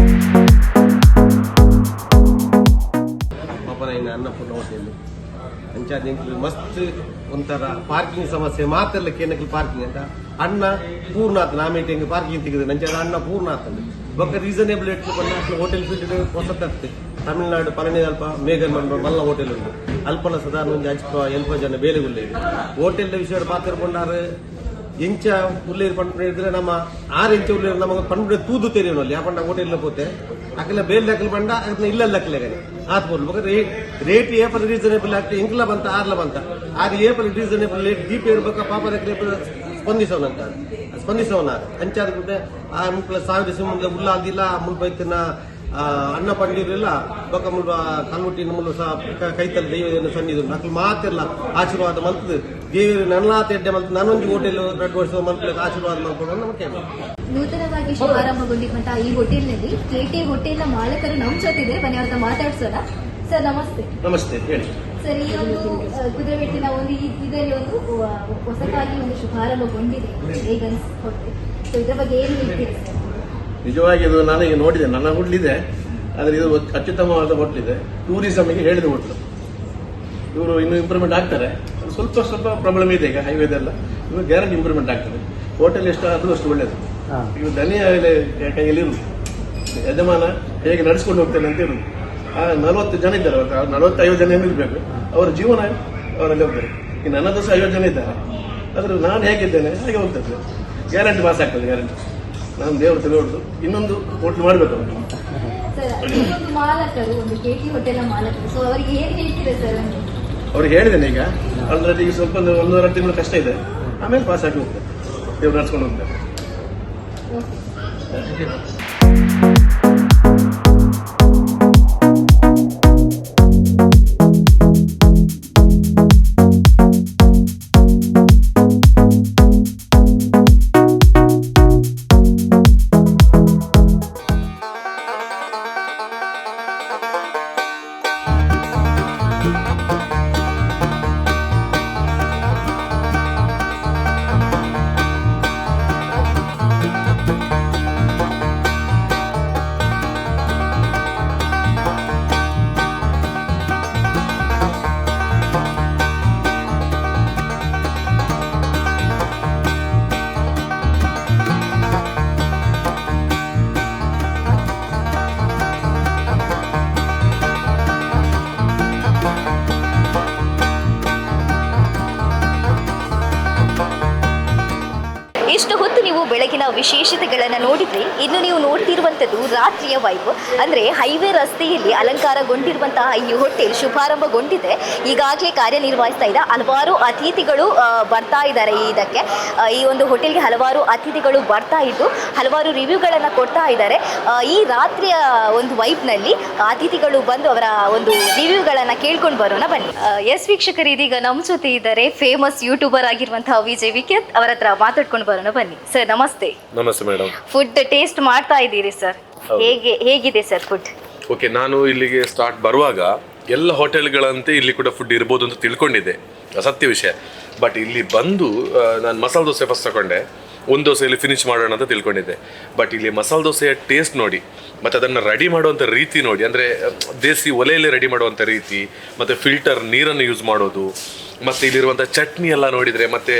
ಅನ್ನಪೂರ್ಣ ಹೋಟೆಲ್ ಅಂಚಾದ ಮಸ್ತ್ ಒಂಥರ ಪಾರ್ಕಿಂಗ್ ಸಮಸ್ಯೆ ಮಾತೆಲ್ಲ ಕೇನಕ್ಕೆ ಪಾರ್ಕಿಂಗ್ ಅಂತ ಅಣ್ಣ ಪೂರ್ಣ ಆತ ನಾಮೇಟಿಂಗ್ ಪಾರ್ಕಿಂಗ್ ತೆಗೆದು ನಂಚಾದ ಅಣ್ಣ ಪೂರ್ಣ ಆತಂದು ಬೊಕ್ಕ ರೀಸನೇಬಲ್ ರೇಟ್ ಹೋಟೆಲ್ ಫೀಲ್ಡ್ ಹೊಸತತ್ತೆ ತಮಿಳ್ನಾಡು ಪಳನಿ ಅಲ್ಪ ಮೇಘರ್ ಮಂಡ್ರ ಮಲ್ಲ ಹೋಟೆಲ್ ಉಂಟು ಅಲ್ಪನ ಸಾಧಾರಣ ಒಂದು ಅಲ್ಪ ಜನ ಬೇಲೆ ಉಳ್ಳೆ ಹೋಟೆಲ್ ವಿಷಯ ಪಾತ್ರಕೊಂಡಾರು ಎಂಚ ಉಳ್ಳೇರು ಪಂಡಿದ್ರೆ ನಮ್ಮ 6 ಇಂಚ ಉಳ್ಳೇರು ನಮಗೆ ಪಂಡು ತೂದು ತೆರೆಯೋನಲ್ಲಿ ಆ ಪಂಡ ಹೋಟೆಲ್ ಹೋತೆ ಅಕ್ಕಲ ಬೇಲ್ ದಾಖಲು ಬಂಡ ಅದನ್ನ ಇಲ್ಲ ಅಕ್ಕಲೆ ಆತ್ ಬೋಲ್ ರೇಟ್ ಏಪಲ್ ರೀಸನೇಬಲ್ ಆಗ್ತದೆ ಎಂಕ್ಲ ಬಂತ ಆರ್ಲ ಬಂತ ಆಗ ಏಪಲ್ ರೀಸನೇಬಲ್ ರೇಟ್ ದೀಪ ಇರ್ಬೇಕ ಪಾಪ ಸ್ಪಂದಿಸವನ ಅಂಚಾದ ಬಿಟ್ಟೆ ಆ ಮುಕ್ಳ ಸಾವಿರ ಸಿಂಹ ಉಲ್ಲ ಅಲ್ದಿಲ್ಲ ಮುಲ್ಪ ಇತ್ತಿನ ಅನ್ನ ಪಂಡಿರಲಿಲ್ಲ ಬೊಕ್ಕ ಮುಲ್ಪ ಕಲ್ಮುಟ್ಟಿನ ಮುಲ್ಲ ಸಹ ಕೈತಲ್ ದೈವ ಸನ್ನಿಧಿ ಅಕ್ಲು ಮಾತೆಲ್ಲ ಆಶೀರ್ವಾದ ಮಲ್ತದು ದೇವರು ನನ್ನ ತೆಡ್ಡೆ ಮಲ್ತ ನಾನೊಂದು ಹೋಟೆಲ್ 2 ವರ್ಷ ಮಲ್ಪಲಿಕ್ಕೆ ಆಶೀರ್ವಾದ ಮಾಡ್ಕೊಂಡು ನಮಗೆ ನೂತನವಾಗಿ ಶುಭಾರಂಭಗೊಂಡಿರುವಂತಹ ಈ ಹೋಟೆಲ್ನಲ್ಲಿ ಕೆಟಿ ಹೋಟೆಲ್ನ ಮಾಲಕರು ನಮ್ಮ ಜೊತೆಗೆ ಬನ್ನಿ ಅವ್ರನ್ನ ಮಾತಾಡ್ಸೋಣ. ಸರ್ ನಮಸ್ತೆ. ನಮಸ್ತೆ, ಹೇಳಿ ಸರ್. ಈ ಒಂದು ಕುದುರೆಬೆಟ್ಟಿನ ಒಂದು ಇದರಲ್ಲಿ ಒಂದು ಹೊಸದಾಗಿ ಒಂದು ಶುಭಾರಂಭಗೊಂಡಿದೆ ವೇಗನ್ಸ್ ಹೋಟೆಲ್. ಸೊ ಇದ್ರ ಬಗ್ಗೆ ಏನು ಹೇಳ್ತೀರಿ ಸರ್? ನಿಜವಾಗಿ ಇದು ನಾನು ಈಗ ನೋಡಿದೆ, ನನ್ನ ಹೋಟ್ಲಿದೆ, ಆದರೆ ಇದು ಅತ್ಯುತ್ತಮವಾದ ಹೋಟ್ಲಿದೆ. ಟೂರಿಸಮ್ಗೆ ಹೇಳಿದ ಹೋಟ್ಲು. ಇವರು ಇನ್ನೂ ಇಂಪ್ರೂವ್ಮೆಂಟ್ ಆಗ್ತಾರೆ. ಸ್ವಲ್ಪ ಪ್ರಾಬ್ಲಮ್ ಇದೆ ಈಗ ಹೈವೇದೆಲ್ಲ, ಇವರು ಗ್ಯಾರಂಟಿ ಇಂಪ್ರೂವ್ಮೆಂಟ್ ಆಗ್ತದೆ. ಹೋಟೆಲ್ ಎಷ್ಟಾದರೂ ಅಷ್ಟು ಒಳ್ಳೇದು. ಇವು ದನಿಯ ಕೈಯಲ್ಲಿ ಇರುವುದು, ಯಜಮಾನ ಹೇಗೆ ನಡೆಸ್ಕೊಂಡು ಹೋಗ್ತಾನೆ ಅಂತ ಇರುವುದು. 40 ಜನ ಇದ್ದಾರೆ, 40-50 ಜನ ಇರಬೇಕು. ಅವರ ಜೀವನ ಅವರಲ್ಲಿ ಹೋಗ್ತಾರೆ. ಈಗ ನನ್ನದು ಸಹ 50 ಜನ ಇದ್ದಾರೆ. ಆದರೂ ನಾನು ಹೇಗಿದ್ದೇನೆ ಹಾಗೆ ಹೋಗ್ತದೆ. ಗ್ಯಾರಂಟಿ ಪಾಸ್ ಆಗ್ತದೆ, ಗ್ಯಾರಂಟಿ. ನಾನು ದೇವರು ತಿಳಿಯೋದು ಇನ್ನೊಂದು ಹೋಟ್ಲು ಮಾಡಬೇಕು. ಮಾಲಕರು ಒಂದು ಕೆಟಿ ಹೋಟೆಲ್ ಮಾಲಕರು, ಸೊ ಅವರಿಗೆ ಏನು ಹೇಳ್ತೀರಾ ಸರ್? ಅವ್ರಿಗೆ ಹೇಳಿದ್ದೇನೆ ಈಗ ಆಲ್ರೆಡಿ. ಈಗ ಸ್ವಲ್ಪ 1-2 ತಿಂಗಳು ಕಷ್ಟ ಇದೆ, ಆಮೇಲೆ ಪಾಸ್ ಆಗಿ ಹೋಗ್ತಾರೆ, ದೇವ್ರು ನಡ್ಸ್ಕೊಂಡು ಹೋಗ್ತಾರೆ. ಇಲ್ಲಿನ ವಿಶೇಷತೆಗಳನ್ನು ನೋಡಿದ್ರಿ. ಇನ್ನು ನೀವು ನೋಡ್ತಿರುವಂಥದ್ದು ರಾತ್ರಿಯ ವೈಬ್, ಅಂದರೆ ಹೈವೇ ರಸ್ತೆಯಲ್ಲಿ ಅಲಂಕಾರಗೊಂಡಿರುವಂತಹ ಈ ಹೋಟೆಲ್ ಶುಭಾರಂಭಗೊಂಡಿದೆ. ಈಗಾಗಲೇ ಕಾರ್ಯನಿರ್ವಹಿಸ್ತಾ ಇದೆ. ಹಲವಾರು ಅತಿಥಿಗಳು ಬರ್ತಾ ಇದ್ದಾರೆ. ಇದಕ್ಕೆ ಈ ಒಂದು ಹೋಟೆಲ್ಗೆ ಹಲವಾರು ಅತಿಥಿಗಳು ಬರ್ತಾ ಇದ್ದು ಹಲವಾರು ರಿವ್ಯೂಗಳನ್ನು ಕೊಡ್ತಾ ಇದ್ದಾರೆ. ಈ ರಾತ್ರಿಯ ಒಂದು ವೈಬ್ನಲ್ಲಿ ಅತಿಥಿಗಳು ಬಂದು ಅವರ ಒಂದು ರಿವ್ಯೂಗಳನ್ನು ಕೇಳ್ಕೊಂಡು ಬರೋಣ ಬನ್ನಿ. ಎಸ್ ವೀಕ್ಷಕರು, ಇದೀಗ ನಮ್ಮ ಜೊತೆ ಇದ್ದಾರೆ ಫೇಮಸ್ ಯೂಟ್ಯೂಬರ್ ಆಗಿರುವಂತಹ ವಿಜಯ್ ವಿಖ್ಯಾತ್. ಅವರ ಹತ್ರ ಮಾತಾಡ್ಕೊಂಡು ಬರೋಣ ಬನ್ನಿ. ಸರ್ ನಮಸ್ತೆ. ನಮಸ್ತೆ ಮೇಡಮ್. ಫುಡ್ ಟೇಸ್ಟ್ ಮಾಡ್ತಾ ಇದ್ದೀರಿ ಸರ್, ಹೇಗಿದೆ ಸರ್ ಫುಡ್? ಓಕೆ, ನಾನು ಇಲ್ಲಿಗೆ ಸ್ಟಾರ್ಟ್ ಬರುವಾಗ ಎಲ್ಲ ಹೋಟೆಲ್ಗಳಂತೆ ಇಲ್ಲಿ ಕೂಡ ಫುಡ್ ಇರ್ಬೋದು ಅಂತ ತಿಳ್ಕೊಂಡಿದ್ದೆ, ಸತ್ಯ ವಿಷಯ. ಬಟ್ ಇಲ್ಲಿ ಬಂದು ನಾನು ಮಸಾಲೆ ದೋಸೆ ಫಸ್ಟ್ ತಗೊಂಡೆ. ಒಂದು ದೋಸೆಯಲ್ಲಿ ಫಿನಿಶ್ ಮಾಡೋಣ ಅಂತ ತಿಳ್ಕೊಂಡಿದ್ದೆ. ಬಟ್ ಇಲ್ಲಿ ಮಸಾಲೆ ದೋಸೆಯ ಟೇಸ್ಟ್ ನೋಡಿ, ಮತ್ತು ಅದನ್ನು ರೆಡಿ ಮಾಡುವಂಥ ರೀತಿ ನೋಡಿ, ಅಂದರೆ ದೇಸಿ ಒಲೆಯಲ್ಲಿ ರೆಡಿ ಮಾಡುವಂಥ ರೀತಿ, ಮತ್ತು ಫಿಲ್ಟರ್ ನೀರನ್ನು ಯೂಸ್ ಮಾಡೋದು, ಮತ್ತು ಇಲ್ಲಿರುವಂಥ ಚಟ್ನಿ ಎಲ್ಲ ನೋಡಿದರೆ, ಮತ್ತು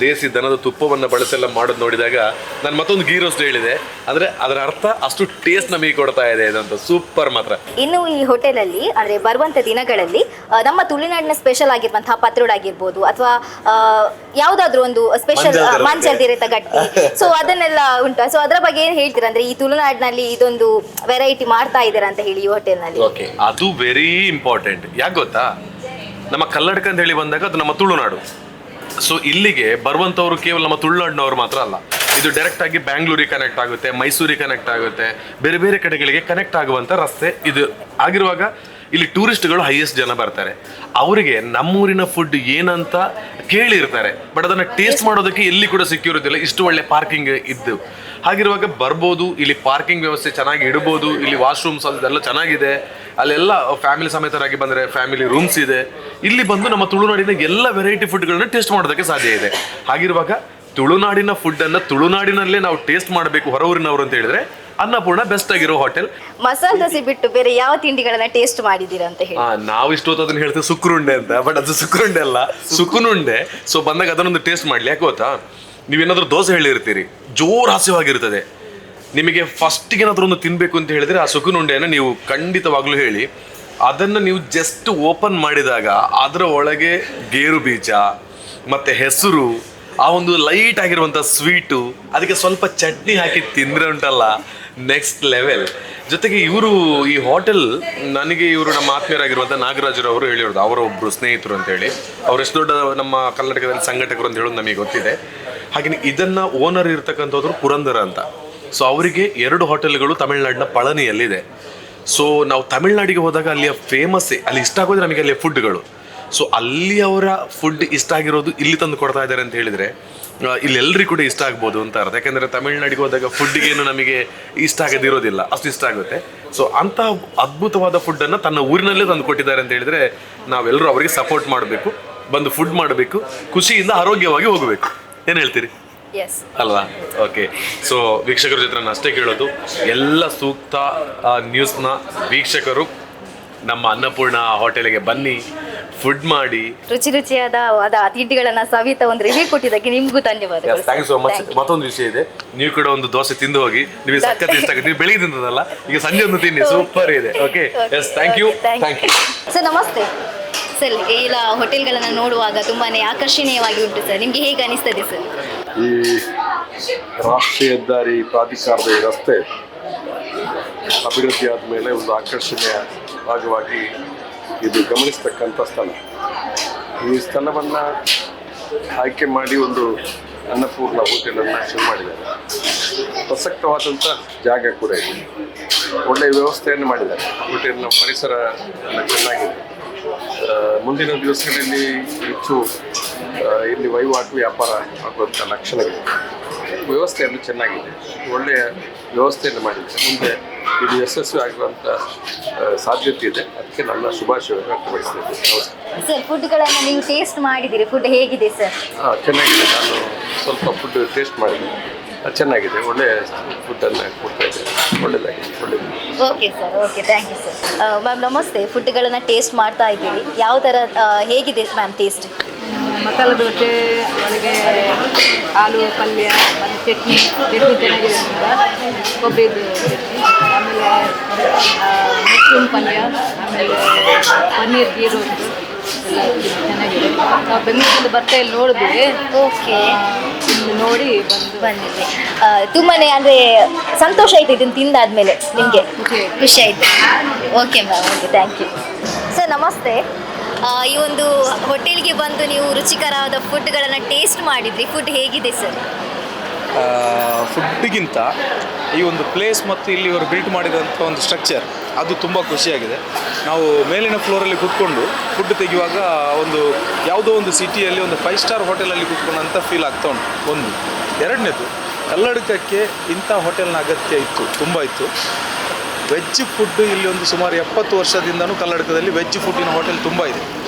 ದೇಸಿ ದನದ ತುಪ್ಪವನ್ನು ಬಳಸೆಲ್ಲ ಮಾಡೋದು ನೋಡಿದಾಗ ನಾನು ಮತ್ತೊಂದು ಗೀ ರೋಸ್ಟ್ ಹೇಳಿದೆ. ಅಂದರೆ ಅದರ ಅರ್ಥ ಅಷ್ಟು ಟೇಸ್ಟ್ ನಮಗೆ ಕೊಡ್ತಾ ಇದೆ ಇದಂತ ಸೂಪರ್ ಮಾತ್ರ. ಇನ್ನು ಈ ಹೋಟೆಲಲ್ಲಿ ಅಂದರೆ ಬರುವಂಥ ದಿನಗಳಲ್ಲಿ ನಮ್ಮ ತುಳುನಾಡಿನ ಸ್ಪೆಷಲ್ ಆಗಿರುವಂತಹ ಪತ್ರೋಡ್ ಆಗಿರ್ಬೋದು, ಅಥವಾ ಯಾವುದಾದ್ರೂ ಒಂದು ಸ್ಪೆಷಲ್ ಮಂಚದಿರತ ಗಟ್ಟಿ, ಸೊ ಅದನ್ನೆಲ್ಲ ಉಂಟು. ಸೊ ಅದರ ಬಗ್ಗೆ ಏನು ಹೇಳ್ತೀರಾ? ಅಂದರೆ ಈ ತುಳುನಾಡಿನಲ್ಲಿ ಇದೊಂದು ವೆರೈಟಿ ಮಾಡ್ತಾ ಇದ್ದೀರಾ ಅಂತ ಹೇಳಿ ಈ ಹೋಟೆಲ್ನಲ್ಲಿ. ಓಕೆ, ಅದು ವೆರಿ ಇಂಪಾರ್ಟೆಂಟ್. ಯಾಕೆ ಗೊತ್ತಾ, ನಮ್ಮ ಕಲ್ಲಡ್ಕ ಅಂತ ಹೇಳಿ ಬಂದಾಗ ಅದು ನಮ್ಮ ತುಳುನಾಡು. ಸೊ ಇಲ್ಲಿಗೆ ಬರುವಂಥವ್ರು ಕೇವಲ ನಮ್ಮ ತುಳುನಾಡಿನವರು ಮಾತ್ರ ಅಲ್ಲ, ಇದು ಡೈರೆಕ್ಟ್ ಆಗಿ ಬ್ಯಾಂಗ್ಳೂರಿಗೆ ಕನೆಕ್ಟ್ ಆಗುತ್ತೆ, ಮೈಸೂರಿಗೆ ಕನೆಕ್ಟ್ ಆಗುತ್ತೆ, ಬೇರೆ ಬೇರೆ ಕಡೆಗಳಿಗೆ ಕನೆಕ್ಟ್ ಆಗುವಂಥ ರಸ್ತೆ ಇದು ಆಗಿರುವಾಗ ಇಲ್ಲಿ ಟೂರಿಸ್ಟ್ಗಳು ಹೈಯೆಸ್ಟ್ ಜನ ಬರ್ತಾರೆ. ಅವರಿಗೆ ನಮ್ಮೂರಿನ ಫುಡ್ ಏನಂತ ಕೇಳಿರ್ತಾರೆ, ಬಟ್ ಅದನ್ನು ಟೇಸ್ಟ್ ಮಾಡೋದಕ್ಕೆ ಎಲ್ಲಿ ಕೂಡ ಸಿಕ್ಕಿರೋದಿಲ್ಲ, ಇಷ್ಟು ಒಳ್ಳೆ ಪಾರ್ಕಿಂಗ್ ಇದ್ದು. ಹಾಗಿರುವಾಗ ಬರ್ಬೋದು, ಇಲ್ಲಿ ಪಾರ್ಕಿಂಗ್ ವ್ಯವಸ್ಥೆ ಚೆನ್ನಾಗಿ ಇಡ್ಬೋದು, ಇಲ್ಲಿ ವಾಶ್ರೂಮ್ಸ್ ಅದೆಲ್ಲ ಚೆನ್ನಾಗಿದೆ, ಅಲ್ಲೆಲ್ಲ ಫ್ಯಾಮಿಲಿ ಸಮೇತರಾಗಿ ಬಂದರೆ ಫ್ಯಾಮಿಲಿ ರೂಮ್ಸ್ ಇದೆ. ಇಲ್ಲಿ ಬಂದು ನಮ್ಮ ತುಳುನಾಡಿನ ಎಲ್ಲ ವೆರೈಟಿ ಫುಡ್ಗಳನ್ನ ಟೇಸ್ಟ್ ಮಾಡೋದಕ್ಕೆ ಸಾಧ್ಯ ಇದೆ. ಹಾಗಿರುವಾಗ ತುಳುನಾಡಿನ ಫುಡ್ಡನ್ನು ತುಳುನಾಡಿನಲ್ಲೇ ನಾವು ಟೇಸ್ಟ್ ಮಾಡಬೇಕು ಹೊರಊರಿನವರು ಅಂತ ಹೇಳಿದ್ರೆ ಅನ್ನಪೂರ್ಣ ಬೆಸ್ಟ್ ಆಗಿರೋ ಹೋಟೆಲ್. ಮಸಾಲೆ ದೋಸೆ ಬಿಟ್ಟು ಬೇರೆ ಯಾವ ತಿಂಡಿಗಳನ್ನ ಟೇಸ್ಟ್ ಮಾಡಿದ್ದೀರಾ ಅಂತ ಹೇಳಿ? ನಾವು ಇಷ್ಟೊತ್ತು ಅದನ್ನ ಹೇಳ್ತೇವೆ ಸುಕ್ರುಂಡೆ ಅಂತ, ಬಟ್ ಅದು ಸುಕ್ರುಂಡೆ ಅಲ್ಲ, ಸುಕುನುಂಡೆ. ಸೊ ಬಂದಾಗ ಅದನ್ನೊಂದು ಟೇಸ್ಟ್ ಮಾಡಲಿ. ಯಾಕೆ ಗೊತ್ತಾ, ನೀವೇನಾದ್ರೂ ದೋಸೆ ಹೇಳಿರ್ತೀರಿ, ಜೋರು ಹಾಸ್ಯವಾಗಿರ್ತದೆ. ನಿಮಗೆ ಫಸ್ಟಿಗೆ ಏನಾದರೂ ಒಂದು ತಿನ್ನಬೇಕು ಅಂತ ಹೇಳಿದರೆ ಆ ಸುಕುನುಂಡೆಯನ್ನು ನೀವು ಖಂಡಿತವಾಗ್ಲೂ ಹೇಳಿ. ಅದನ್ನು ನೀವು ಜಸ್ಟ್ ಓಪನ್ ಮಾಡಿದಾಗ ಅದರ ಒಳಗೆ ಗೇರು ಬೀಜ ಮತ್ತು ಹೆಸರು, ಆ ಒಂದು ಲೈಟ್ ಆಗಿರುವಂಥ ಸ್ವೀಟು, ಅದಕ್ಕೆ ಸ್ವಲ್ಪ ಚಟ್ನಿ ಹಾಕಿ ತಿಂದರೆ ಉಂಟಲ್ಲ ನೆಕ್ಸ್ಟ್ ಲೆವೆಲ್. ಜೊತೆಗೆ ಇವರು ಈ ಹೋಟೆಲ್ ನನಗೆ ಇವರು ನಮ್ಮ ಆತ್ಮೀಯರಾಗಿರುವಂಥ ನಾಗರಾಜರವರು ಹೇಳಿರೋದು, ಅವರ ಒಬ್ಬರು ಸ್ನೇಹಿತರು ಅಂತೇಳಿ. ಅವರು ಎಷ್ಟು ದೊಡ್ಡ ನಮ್ಮ ಕರ್ನಾಟಕದಲ್ಲಿ ಸಂಘಟಕರು ಅಂತ ಹೇಳೋದು ನಮಗೆ ಗೊತ್ತಿದೆ. ಹಾಗೆಯೇ ಇದನ್ನು ಓನರ್ ಇರ್ತಕ್ಕಂಥವ್ರು ಪುರಂದರ ಅಂತ. ಸೊ ಅವರಿಗೆ 2 ಹೋಟೆಲ್ಗಳು ತಮಿಳ್ನಾಡಿನ ಪಳನಿಯಲ್ಲಿದೆ. ಸೊ ನಾವು ತಮಿಳ್ನಾಡಿಗೆ ಹೋದಾಗ ಅಲ್ಲಿಯ ಫೇಮಸ್ಸೇ, ಅಲ್ಲಿ ಇಷ್ಟ ಆಗೋದು ನಮಗೆ ಅಲ್ಲಿಯ ಫುಡ್ಗಳು. ಸೊ ಅಲ್ಲಿ ಅವರ ಫುಡ್ ಇಷ್ಟ ಆಗಿರೋದು ಇಲ್ಲಿ ತಂದು ಕೊಡ್ತಾ ಇದ್ದಾರೆ ಅಂತ ಹೇಳಿದರೆ ಇಲ್ಲೆಲ್ಲರಿಗೂ ಕೂಡ ಇಷ್ಟ ಆಗ್ಬೋದು ಅಂತ ಅರ್ಥ. ಯಾಕೆಂದರೆ ತಮಿಳ್ನಾಡಿಗೆ ಹೋದಾಗ ಫುಡ್ಡಿಗೇನು ನಮಗೆ ಇಷ್ಟ ಆಗೋದಿರೋದಿಲ್ಲ, ಅಷ್ಟು ಇಷ್ಟ ಆಗುತ್ತೆ. ಸೊ ಅಂಥ ಅದ್ಭುತವಾದ ಫುಡ್ಡನ್ನು ತನ್ನ ಊರಿನಲ್ಲೇ ತಂದು ಕೊಟ್ಟಿದ್ದಾರೆ ಅಂತ ಹೇಳಿದರೆ ನಾವೆಲ್ಲರೂ ಅವರಿಗೆ ಸಪೋರ್ಟ್ ಮಾಡಬೇಕು, ಬಂದು ಫುಡ್ ಮಾಡಬೇಕು, ಖುಷಿಯಿಂದ ಆರೋಗ್ಯವಾಗಿ ಹೋಗಬೇಕು. ಏನು ಹೇಳ್ತೀರಿ ಅಲ್ವಾ? ಓಕೆ, ಸೊ ವೀಕ್ಷಕರ ಜೊತೆ ನಾನು ಅಷ್ಟೇ ಕೇಳೋದು, ಎಲ್ಲ ಸೂಕ್ತ ನ್ಯೂಸ್ನ ವೀಕ್ಷಕರು ನಮ್ಮ ಅನ್ನಪೂರ್ಣ ಹೋಟೆಲ್ಗೆ ಬನ್ನಿ, ಫುಡ್ ಮಾಡಿ, ರುಚಿಯಾದ ತಿಂಡಿಗಳನ್ನ ಸವಿತಾ ಒಂದು ರಿವ್ಯೂ ಕೊಟ್ಟಿದ್ದಕ್ಕೆ ನಿಮಗೂ ಧನ್ಯವಾದಗಳು. Thank you so much. ಮತ್ತೊಂದು ವಿಷಯ ಇದೆ, ನೀವು ಕೂಡ ಒಂದು ದೋಸೆ ತಿಂದು ಹೋಗಿ, ನಿಮಗೆ ಸಖತ್ ಇಷ್ಟ ಆಗುತ್ತೆ. ನೀವು ಬೆಳಿಗ್ಗೆ ತಿಂದದಲ್ಲ, ಈಗ ಸಂಜೆ ಒಂದು ತಿನ್ನಿ, ಸೂಪರ್ ಇದೆ. Okay, yes, thank you. Sir ನಮಸ್ತೆ. ಸರ್ ಎಲ್ಲ ಹೋಟೆಲ್ಗಳನ್ನು ನೋಡುವಾಗ ತುಂಬಾನೇ ಆಕರ್ಷಣೀಯವಾಗಿ ಉಂಟು ಸರ್, ನಿಮಗೆ ಹೇಗೆ ಅನಿಸ್ತದೆ ಸರ್? ಈ ರಾಷ್ಟ್ರೀಯ ಹೆದ್ದಾರಿ ಪ್ರಾಧಿಕಾರದ ಈ ರಸ್ತೆ ಅಭಿವೃದ್ಧಿ ಆದಮೇಲೆ ಒಂದು ಆಕರ್ಷಣೆಯ ಭಾಗವಾಗಿ ಇದು ಗಮನಿಸ್ತಕ್ಕಂಥ ಸ್ಥಳ. ಈ ಸ್ಥಳವನ್ನು ಆಯ್ಕೆ ಮಾಡಿ ಒಂದು ಅನ್ನಪೂರ್ಣ ಹೋಟೆಲನ್ನು ಶುರು ಮಾಡಿದ್ದಾರೆ. ಪ್ರಸಕ್ತವಾದಂಥ ಜಾಗ ಕೂಡ ಇದೆ, ಒಳ್ಳೆಯ ವ್ಯವಸ್ಥೆಯನ್ನು ಮಾಡಿದ್ದಾರೆ. ಹೋಟೆಲ್ನ ಪರಿಸರ ಚೆನ್ನಾಗಿದೆ. ಮುಂದಿನ ದಿವಸಗಳಲ್ಲಿ ಹೆಚ್ಚು ಇಲ್ಲಿ ವಹಿವಾಟು ವ್ಯಾಪಾರ ಆಗುವಂಥ ಲಕ್ಷಣಗಳಿವೆ. ವ್ಯವಸ್ಥೆಯನ್ನು ಚೆನ್ನಾಗಿದೆ, ಒಳ್ಳೆಯ ವ್ಯವಸ್ಥೆಯನ್ನು ಮಾಡಿದ್ದಾರೆ. ಮುಂದೆ ಇದು ಯಶಸ್ವಿ ಆಗುವಂಥ ಸಾಧ್ಯತೆ ಇದೆ. ಅದಕ್ಕೆ ನನ್ನ ಶುಭಾಶಯ ವ್ಯಕ್ತಪಡಿಸ್ತೇನೆ. ನಮಸ್ಕಾರ ಸರ್. ಫುಡ್ಗಳನ್ನು ನೀವು ಟೇಸ್ಟ್ ಮಾಡಿದ್ದೀರಿ, ಫುಡ್ ಹೇಗಿದೆ ಸರ್? ಚೆನ್ನಾಗಿದೆ. ನಾನು ಸ್ವಲ್ಪ ಫುಡ್ ಟೇಸ್ಟ್ ಮಾಡಿದ್ದೀನಿ, ಚೆನ್ನಾಗಿದೆ. ಒಳ್ಳೆಯ ಫುಡ್ಡನ್ನು ಕೊಡ್ತಾ ಇದ್ದೇನೆ, ಒಳ್ಳೆಯದಾಗಿದೆ. Okay sir, okay, thank you sir. Ma'am ನಮಸ್ತೆ. ಫುಡ್ಗಳನ್ನು ಟೇಸ್ಟ್ ಮಾಡ್ತಾ ಇದ್ದೀರಿ, ಯಾವ ಥರ ಹೇಗಿದೆ ಮ್ಯಾಮ್ ಟೇಸ್ಟ್? ಮಸಾಲೆ ದೋಸೆ ಒಳಗೆ ಆಲೂ ಪಲ್ಯ ಮತ್ತು ಚಟ್ನಿ ಚೆನ್ನಾಗಿದೆ, ಕೊಬ್ಬರಿದು ಚಟ್ನಿ, ಆಮೇಲೆ ಮಶ್ರೂಮ್ ಪಲ್ಯ, ಆಮೇಲೆ ಪನ್ನೀರ್ ಗೀ ರೋಸ್ಟ್, ಎಲ್ಲ ಚೆನ್ನಾಗಿದೆ. ನಾವು ಬೆಂಗಳೂರಿಂದ ಬರ್ತಾ ಇಲ್ಲಿ ನೋಡಿದ್ವಿ. ಓಕೆ, ಇಲ್ಲಿ ನೋಡಿ ಬಂದಿದ್ದೆ. ತುಂಬಾನೇ ಅಂದರೆ ಸಂತೋಷ ಆಯ್ತು ಇದನ್ನು ತಿಂದಾದ್ಮೇಲೆ ನಿಮಗೆ? ಖುಷಿ ಆಯಿತು. Okay ma'am, okay, thank you. Sir ನಮಸ್ತೆ. ಈ ಒಂದು ಹೋಟೆಲ್ಗೆ ಬಂದು ನೀವು ರುಚಿಕರವಾದ ಫುಡ್ಗಳನ್ನು ಟೇಸ್ಟ್ ಮಾಡಿದ್ರಿ. ಫುಡ್ ಹೇಗಿದೆ ಸರ್? ಫುಡ್ಗಿಂತ ಈ ಒಂದು ಪ್ಲೇಸ್ ಮತ್ತು ಇಲ್ಲಿ ಇವರು ಬಿಲ್ಟ್ ಮಾಡಿದಂಥ ಒಂದು ಸ್ಟ್ರಕ್ಚರ್ ಅದು ತುಂಬ ಖುಷಿಯಾಗಿದೆ. ನಾವು ಮೇಲಿನ ಫ್ಲೋರಲ್ಲಿ ಕೂತ್ಕೊಂಡು ಫುಡ್ ತೆಗೆಯುವಾಗ ಒಂದು ಯಾವುದೋ ಒಂದು ಸಿಟಿಯಲ್ಲಿ ಒಂದು 5 ಸ್ಟಾರ್ ಹೋಟೆಲಲ್ಲಿ ಕೂತ್ಕೊಂಡಂಥ ಫೀಲ್ ಆಗ್ತಾ ಉಂಟು. ಒಂದು ಎರಡನೇದು, ಕಲ್ಲಡ್ಕಕ್ಕೆ ಇಂಥ ಹೋಟೆಲ್ನ ಅಗತ್ಯ ಇತ್ತು, ತುಂಬ ಇತ್ತು. ವೆಜ್ ಫುಡ್ ಇಲ್ಲಿ ಒಂದು ಸುಮಾರು 70 ವರ್ಷದಿಂದನೂ ಕಲ್ಲಡ್ಕದಲ್ಲಿ ವೆಜ್ ಫುಡ್ಡಿನ ಹೋಟೆಲ್ ತುಂಬ ಇದೆ.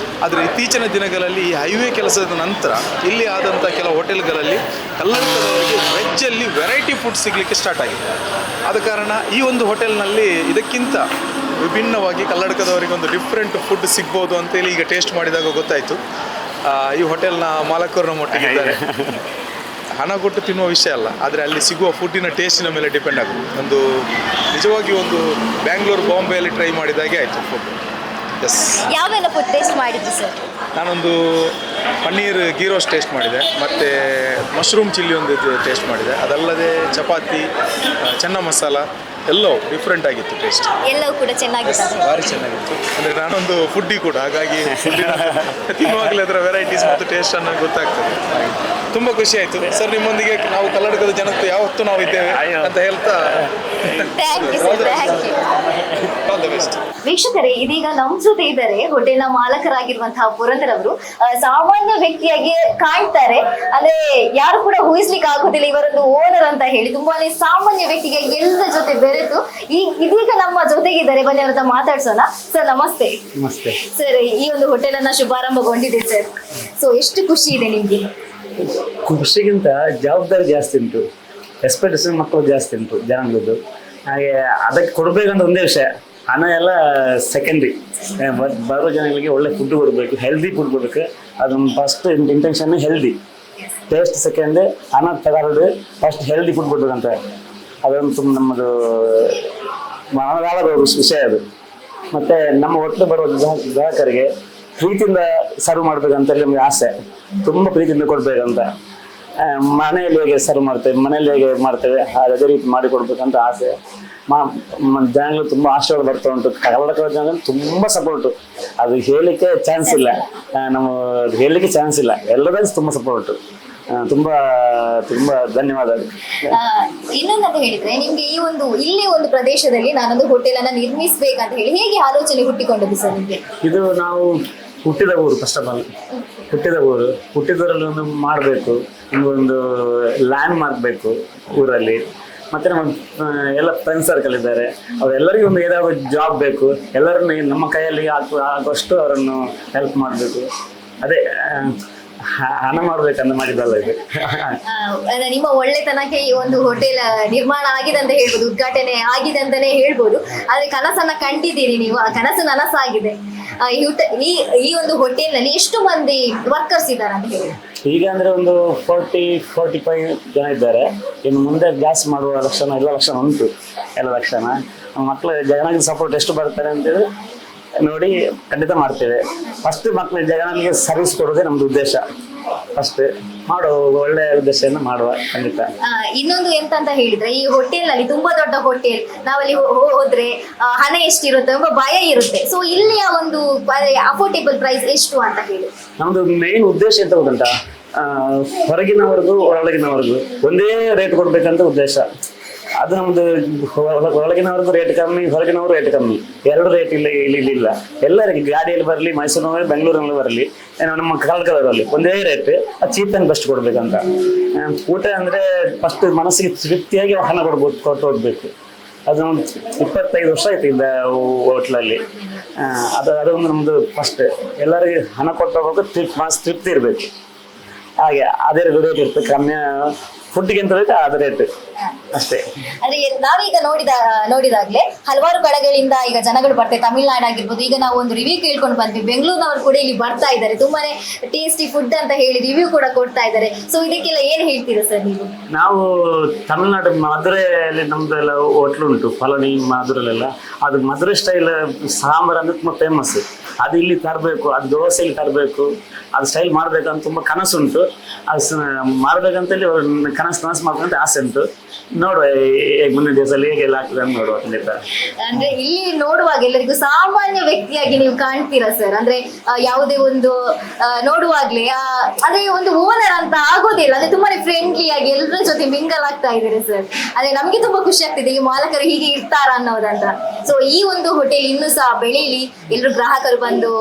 ಆದರೆ ಇತ್ತೀಚಿನ ದಿನಗಳಲ್ಲಿ ಈ ಹೈವೇ ಕೆಲಸದ ನಂತರ ಇಲ್ಲಿ ಆದಂಥ ಕೆಲವು ಹೋಟೆಲ್ಗಳಲ್ಲಿ ಕಲ್ಲಡ್ಕದವರಿಗೆ ವೆಜ್ಜಲ್ಲಿ ವೆರೈಟಿ ಫುಡ್ ಸಿಗಲಿಕ್ಕೆ ಸ್ಟಾರ್ಟ್ ಆಗಿದೆ. ಆದ ಕಾರಣ ಈ ಒಂದು ಹೋಟೆಲ್ನಲ್ಲಿ ಇದಕ್ಕಿಂತ ವಿಭಿನ್ನವಾಗಿ ಕಲ್ಲಡ್ಕದವರಿಗೆ ಒಂದು ಡಿಫ್ರೆಂಟ್ ಫುಡ್ ಸಿಗ್ಬೋದು ಅಂತೇಳಿ ಈಗ ಟೇಸ್ಟ್ ಮಾಡಿದಾಗ ಗೊತ್ತಾಯಿತು. ಈ ಹೋಟೆಲ್ನ ಮಾಲಕರು ನಮ್ಮೊಟ್ಟಿಗಿದ್ದಾರೆ. ಹಣ ಕೊಟ್ಟು ತಿನ್ನುವ ವಿಷಯ ಅಲ್ಲ, ಆದರೆ ಅಲ್ಲಿ ಸಿಗುವ ಫುಡ್ಡಿನ ಟೇಸ್ಟಿನ ಮೇಲೆ ಡಿಪೆಂಡ್ ಆಗುತ್ತೆ. ಒಂದು ನಿಜವಾಗಿ ಒಂದು ಬ್ಯಾಂಗ್ಳೂರು ಬಾಂಬೆಯಲ್ಲಿ ಟ್ರೈ ಮಾಡಿದಾಗೆ ಆಯಿತು ಫುಡ್. ಎಸ್. ಯಾವೆಲ್ಲ ಫುಡ್ ಟೇಸ್ಟ್ ಮಾಡಿದ್ರಿ ಸರ್? ನಾನೊಂದು ಪನ್ನೀರ್ ಗೀ ರೋಸ್ಟ್ ಟೇಸ್ಟ್ ಮಾಡಿದೆ, ಮತ್ತು ಮಶ್ರೂಮ್ ಚಿಲ್ಲಿ ಒಂದು ಟೇಸ್ಟ್ ಮಾಡಿದೆ. ಅದಲ್ಲದೆ ಚಪಾತಿ, ಚೆನ್ನ ಮಸಾಲ ಎಲ್ಲವೂ ಡಿಫ್ರೆಂಟ್ ಆಗಿತ್ತು ಟೇಸ್ಟ್. ಎಲ್ಲವೂ ಕೂಡ ಚೆನ್ನಾಗಿತ್ತು. ಭಾರಿ ಚೆನ್ನಾಗಿತ್ತು. ಅಂದರೆ ನಾನೊಂದು ಫುಡ್ಡಿ ಕೂಡ, ಹಾಗಾಗಿ ತಿನ್ನುವಾಗಲೇ ಅದರ ವೆರೈಟೀಸ್ ಮತ್ತು ಟೇಸ್ಟನ್ನು ಗೊತ್ತಾಗ್ತದೆ. ತುಂಬ ಖುಷಿ ಆಯಿತು ಸರ್ ನಿಮ್ಮೊಂದಿಗೆ. ನಾವು ಕಲ್ಲಡ್ಕದ ಜನಕ್ಕೆ ಯಾವತ್ತೂ ನಾವು ಇದ್ದೇವೆ ಅಂತ ಹೇಳ್ತಾ ಆಲ್ ದ ಬೆಸ್ಟ್. ವೀಕ್ಷಕರೇ, ಇದೀಗ ನಮ್ಮ ಜೊತೆ ಇದ್ದಾರೆ ಹೋಟೆಲ್ನ ಮಾಲಕರಾಗಿರುವಂತಹ ಪುರಂದರ್ ಅವರು. ಸಾಮಾನ್ಯ ವ್ಯಕ್ತಿಯಾಗಿ ಕಾಣ್ತಾರೆ, ಅಂದ್ರೆ ಯಾರು ಕೂಡ ಊಹಿಸ್ಲಿಕ್ಕೆ ಆಗುದಿಲ್ಲ ಇವರೊಂದು ಓನರ್ ಅಂತ ಹೇಳಿ. ತುಂಬಾನೇ ಸಾಮಾನ್ಯ ವ್ಯಕ್ತಿಗೆ ಎಲ್ಲರ ಜೊತೆ ಬೆರೆತು ಇದೀಗ ನಮ್ಮ ಜೊತೆಗಿದ್ದಾರೆ. ಬನ್ನಿ ಅವ್ರ ಹತ್ರ ಮಾತಾಡ್ಸೋಣ. ಸರ್ ನಮಸ್ತೆ. ನಮಸ್ತೆ ಸರ್, ಈ ಒಂದು ಹೋಟೆಲ್ ಅನ್ನ ಶುಭಾರಂಭಗೊಂಡಿದೆ ಸರ್. ಸೊ ಎಷ್ಟು ಖುಷಿ ಇದೆ ನಿಮ್ಗೆ? ಖುಷಿಗಿಂತ ಜವಾಬ್ದಾರಿ ಜಾಸ್ತಿ ಉಂಟು, ಎಕ್ಸ್ಪೆಕ್ಟೇಷನ್ ಮಕ್ಕಳು ಜಾಸ್ತಿ ಉಂಟು ಜನಗಳದ್ದು. ಹಾಗೆ ಅದಕ್ಕೆ ಕೊಡಬೇಕಂತ ಒಂದೇ ವಿಷಯ, ಹಣ ಎಲ್ಲ ಸೆಕೆಂಡ್ರಿ. ಬರೋ ಜನಗಳಿಗೆ ಒಳ್ಳೆ ಫುಡ್ ಕೊಡಬೇಕು, ಹೆಲ್ದಿ ಫುಡ್ ಕೊಡಬೇಕು. ಅದೊಂದು first intention healthy. Taste second, ಹಣ ತಗೊಳ್ಳೋದು ಫಸ್ಟ್ ಹೆಲ್ದಿ ಫುಡ್ ಕೊಡ್ಬೇಕಂತ. ಅದೊಂದು ತುಂಬ ನಮ್ಮದು ಮನದಾಳದ ವಿಷಯ ಅದು. ಮತ್ತು ನಮ್ಮ ಹೋಟ್ಲು ಬರುವ ಗ್ರಾಹಕರಿಗೆ ಪ್ರೀತಿಯಿಂದ ಸರ್ವ್ ಮಾಡ್ಬೇಕಂತೇಳಿ ನಮಗೆ ಆಸೆ. ತುಂಬ ಪ್ರೀತಿಯಿಂದ ಕೊಡಬೇಕಂತ. ಮನೆಯಲ್ಲಿ ಹೇಗೆ ಸರ್ವ್ ಮಾಡ್ತೇವೆ, ಮನೆಯಲ್ಲಿ ಹೇಗೆ ಮಾಡ್ತೇವೆ ಅದೇ ರೀತಿ ಮಾಡಿಕೊಡ್ಬೇಕಂತ ಆಸೆ. ಜನಗಳು ತುಂಬ ಆಶೀರ್ವಾದ ಬರ್ತಾ ಉಂಟು. ಕರ್ನಾಟಕದ ಜನ ತುಂಬ ಸಪೋರ್ಟು, ಅದು ಹೇಳಲಿಕ್ಕೆ ಚಾನ್ಸ್ ಇಲ್ಲ. ನಾವು ಹೇಳಲಿಕ್ಕೆ ಚಾನ್ಸ್ ಇಲ್ಲ, ಎಲ್ಲರಿಗೂ ತುಂಬ ಸಪೋರ್ಟು. ತುಂಬ ತುಂಬ ಧನ್ಯವಾದಗಳು. ಇನ್ನೊಂದಂತ ಹೇಳಿದ್ರೆ, ನಿಮ್ಗೆ ಈ ಒಂದು ಇಲ್ಲಿ ಒಂದು ಪ್ರದೇಶದಲ್ಲಿ ನಾನೊಂದು ಹೋಟೆಲ್ ಅನ್ನ ನಿರ್ಮಿಸ್ಬೇಕಂತ ಹೇಳಿ ಹೇಗೆ ಆಲೋಚನೆ ಹುಟ್ಟಿಕೊಂಡದ್ದು ಸರ್ ನಿಮ್ಗೆ? ಇದು ನಾವು ಹುಟ್ಟಿದ ಊರು, ಫಸ್ಟ್ ಆಫ್ ಆಲ್ ಹುಟ್ಟಿದವರಲ್ಲಿ ಒಂದು ಮಾಡಬೇಕು, ಒಂದು ಲ್ಯಾಂಡ್ ಮಾರ್ಕ್ ಬೇಕು ಊರಲ್ಲಿ. ಮತ್ತು ನಮ್ಮ ಎಲ್ಲ ಫ್ರೆಂಡ್ ಸರ್ಕಲ್ ಇದ್ದಾರೆ, ಅವರೆಲ್ಲರಿಗೂ ಒಂದು ಏನಾದರೂ ಜಾಬ್ ಬೇಕು. ಎಲ್ಲರನ್ನು ನಮ್ಮ ಕೈಯಲ್ಲಿ ಆಗುವಷ್ಟು ಅವರನ್ನು ಹೆಲ್ಪ್ ಮಾಡಬೇಕು. ಅದೇ ಹಣ ಮಾಡ್ಬೇಕಂತ ಮಾಡಿದಲ್ಲ ಇದು. ನಿಮ್ಮ ಒಳ್ಳೆತನಕ್ಕೆ ಈ ಒಂದು ಹೋಟೆಲ್ ನಿರ್ಮಾಣ ಆಗಿದೆ ಅಂತ ಹೇಳ್ಬೋದು, ಉದ್ಘಾಟನೆ ಆಗಿದೆ ಅಂತಾನೆ ಹೇಳ್ಬೋದು. ಆದ್ರೆ ಕನಸನ್ನ ಕಂಡಿದ್ದೀರಿ ನೀವು, ಆ ಕನಸು ನನಸಾಗಿದೆ. ಈ ಒಂದು ಹೋಟೆಲ್ ನಲ್ಲಿ ಎಷ್ಟು ಮಂದಿ ವರ್ಕರ್ಸ್ ಇದ್ದಾರೆ ಅಂತ ಹೇಳಿ? ಈಗ ಅಂದ್ರೆ ಒಂದು 40-45 ಜನ ಇದ್ದಾರೆ. ಇನ್ನು ಮುಂದೆ ಜಾಸ್ತಿ ಮಾಡುವ ಲಕ್ಷಣ, ಎಲ್ಲ ಲಕ್ಷಣ ಉಂಟು, ಎಲ್ಲ ಲಕ್ಷಣ. ಮಕ್ಕಳು ಜನಗಳಿಗೆ ಸಪೋರ್ಟ್ ಎಷ್ಟು ಬರ್ತಾರೆ ಅಂತೇಳಿ ನೋಡಿ ಖಂಡಿತ ಮಾಡ್ತೇವೆ. ಫಸ್ಟ್ ಮಕ್ಕಳು ಜನಗಳಿಗೆ ಸರ್ವಿಸ್ ಕೊಡೋದೇ ನಮ್ದು ಉದ್ದೇಶ. ಫಸ್ಟ್ ಮಾಡುವ ಒಳ್ಳೆಯ ಉದ್ದೇಶದಿಂದ ಮಾಡುವ ಖಂಡಿತ. ಇನ್ನೊಂದು ಎಂತ ಅಂತ ಹೇಳಿದ್ರೆ, ಈ ಹೋಟೆಲ್ ನಲ್ಲಿ ತುಂಬಾ ದೊಡ್ಡ ಹೋಟೆಲ್, ನಾವಲ್ಲಿ ಹೋದ್ರೆ ಹಣ ಎಷ್ಟಿರುತ್ತೆ ಎಂಬ ಭಯ ಇರುತ್ತೆ. ಸೊ ಇಲ್ಲಿಯ ಒಂದು ಅಫೋರ್ಡೇಬಲ್ ಪ್ರೈಸ್ ಎಷ್ಟು ಅಂತ ಹೇಳಿ ನಮ್ದು ಮೇನ್ ಉದ್ದೇಶ ಎಂತ ಗೊತ್ತುಂಟ, ಹೊರಗಿನವರೆಗೂ ಒಳಗಿನವರೆಗೂ ಒಂದೇ ರೇಟ್ ಕೊಡ್ಬೇಕಂತ ಉದ್ದೇಶ. ಅದು ನಮ್ದು ಒಳಗಿನವ್ರದ್ದು ರೇಟ್ ಕಮ್ಮಿ, ಹೊರಗಿನವರು ರೇಟ್ ಕಮ್ಮಿ, ಎರಡು ರೇಟ್ ಇಲ್ಲ. ಎಲ್ಲರಿಗೆ ಗಾಡಿಯಲ್ಲಿ ಬರಲಿ, ಮೈಸೂರಿನಲ್ಲಿ ಬೆಂಗಳೂರಿನಲ್ಲಿ ಬರಲಿ, ನಮ್ಮ ಕರ್ನಾಟಕದವರಲ್ಲಿ ಒಂದೇ ರೇಟ್, ಅದು ಚೀಪ್ ಆ್ಯಂಡ್ ಬೆಸ್ಟ್ ಕೊಡ್ಬೇಕಂತ. ಊಟ ಅಂದರೆ ಫಸ್ಟ್ ಮನಸ್ಸಿಗೆ ತೃಪ್ತಿಯಾಗಿ ಹಣ ಕೊಟ್ಟು ಹೋಗ್ಬೇಕು. ಅದು 25 ವರ್ಷ ಆಯ್ತು ಇದ್ದ ಹೋಟ್ಲಲ್ಲಿ. ಅದೊಂದು ನಮ್ಮದು ಫಸ್ಟ್. ಎಲ್ಲರಿಗೆ ಹಣ ಕೊಟ್ಟು ಹೋಗ್ಬೇಕು, ತೃಪ್ತಿ ಇರಬೇಕು. ಹಾಗೆ ಅದೇ ರೇಟ್ ಇರ್ತದೆ, ಕಮ್ಮಿ ಫುಡ್ಗೆ ಎಂತ ಬೇಕು ಅದೇ ರೇಟ್ ಅಷ್ಟೇ. ಅಂದ್ರೆ ನಾವೀಗ ನೋಡಿದಾಗ್ಲೇ ಹಲವಾರು ಕಡೆಗಳಿಂದ ಈಗ ಜನಗಳು ಬರ್ತಾರೆ. ತಮಿಳ್ನಾಡು ಆಗಿರ್ಬೋದು, ಈಗ ನಾವು ಒಂದು ರಿವ್ಯೂ ಕೇಳ್ಕೊಂಡು ಬಂದ್ವಿ, ಬೆಂಗಳೂರಿನವರು ಕೂಡ ಇಲ್ಲಿ ಬರ್ತಾ ಇದ್ದಾರೆ, ತುಂಬಾನೇ ಟೇಸ್ಟಿ ಫುಡ್ ಅಂತ ಹೇಳಿ ರಿವ್ಯೂ ಕೂಡ ಕೊಡ್ತಾ ಇದ್ದಾರೆ. ಸೊ ಇದಕ್ಕೆಲ್ಲ ಏನ್ ಹೇಳ್ತೀರಾ ಸರ್ ನೀವು? ನಾವು ತಮಿಳ್ನಾಡು ಮಧುರೆಯಲ್ಲಿ ನಮ್ದೆಲ್ಲ ಹೋಟ್ಲು ಉಂಟು, ಪಳನಿ ಮಧುರೆಲ್ಲ. ಅದು ಮಧುರೆ ಸ್ಟೈಲ್ ಸಾಂಬಾರ್ ಅಂದ್ರೆ ತುಂಬಾ ಫೇಮಸ್. ಅದು ಇಲ್ಲಿ ತರಬೇಕು, ಅದು ದೋಸೆಯಲ್ಲಿ ತರಬೇಕು, ಅದು ಸ್ಟೈಲ್ ಮಾಡಬೇಕಂತ ತುಂಬ ಕನಸುಂಟು. ಅದು ಮಾಡಬೇಕಂತೇಳಿ ಕನಸು ಮಾಡ್ಬೇಕಂತ ಆಸೆ ಉಂಟು. ನೋಡುವ ಮುಂದಿನ ದಿವಸದಲ್ಲಿ ಹೇಗೆಲ್ಲ ಆಗ್ತದೆ ಅಂತ ನೋಡುವ ಖಂಡಿತ. ಅಂದ್ರೆ ಇಲ್ಲಿ ನೋಡುವಾಗ ಎಲ್ಲರಿಗೂ ಸಾಮಾನ್ಯ ವ್ಯಕ್ತಿಯಾಗಿ ನೀವು ಕಾಣ್ತೀರಾ ಸರ್. ಅಂದ್ರೆ ಯಾವುದೇ ಒಂದು ನೋಡುವಾಗ್ಲೇ ಅದೇ ಒಂದು ಓನರ್ ಅಂತ ಆಗೋದಿಲ್ಲ. ಅದೇ ತುಂಬಾನೇ ಫ್ರೆಂಡ್ಲಿ ಆಗಿ ಎಲ್ಲರ ಜೊತೆ ಮಿಂಗಲ್ ಆಗ್ತಾ ಇದ್ದಾರೆ ಸರ್. ಅಂದ್ರೆ ನಮ್ಗೆ ತುಂಬಾ ಖುಷಿ ಆಗ್ತಿದೆ ಈ ಮಾಲಕರು ಹೀಗೆ ಇರ್ತಾರ ಅನ್ನೋದಂತ. ಸೊ ಈ ಒಂದು ಹೋಟೆಲ್ ಇನ್ನೂ ಸಹ ಬೆಳೀಲಿ, ಎಲ್ಲರೂ ಗ್ರಾಹಕರು ಬಂದು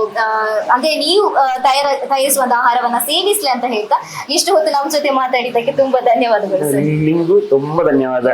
ಅಂದ್ರೆ ನೀವು ತಯಾರಿಸುವಂತ ಆಹಾರವನ್ನ ಸೇವಿಸ್ಲಿ ಅಂತ ಹೇಳ್ತಾ ಇಷ್ಟು ಹೊತ್ತು ನಮ್ಮ ಜೊತೆ ಮಾತಾಡಿದ್ದಕ್ಕೆ ತುಂಬಾ ಧನ್ಯವಾದಗಳು ಸರ್. ನಿಮಗೂ ತುಂಬಾ ಧನ್ಯವಾದ.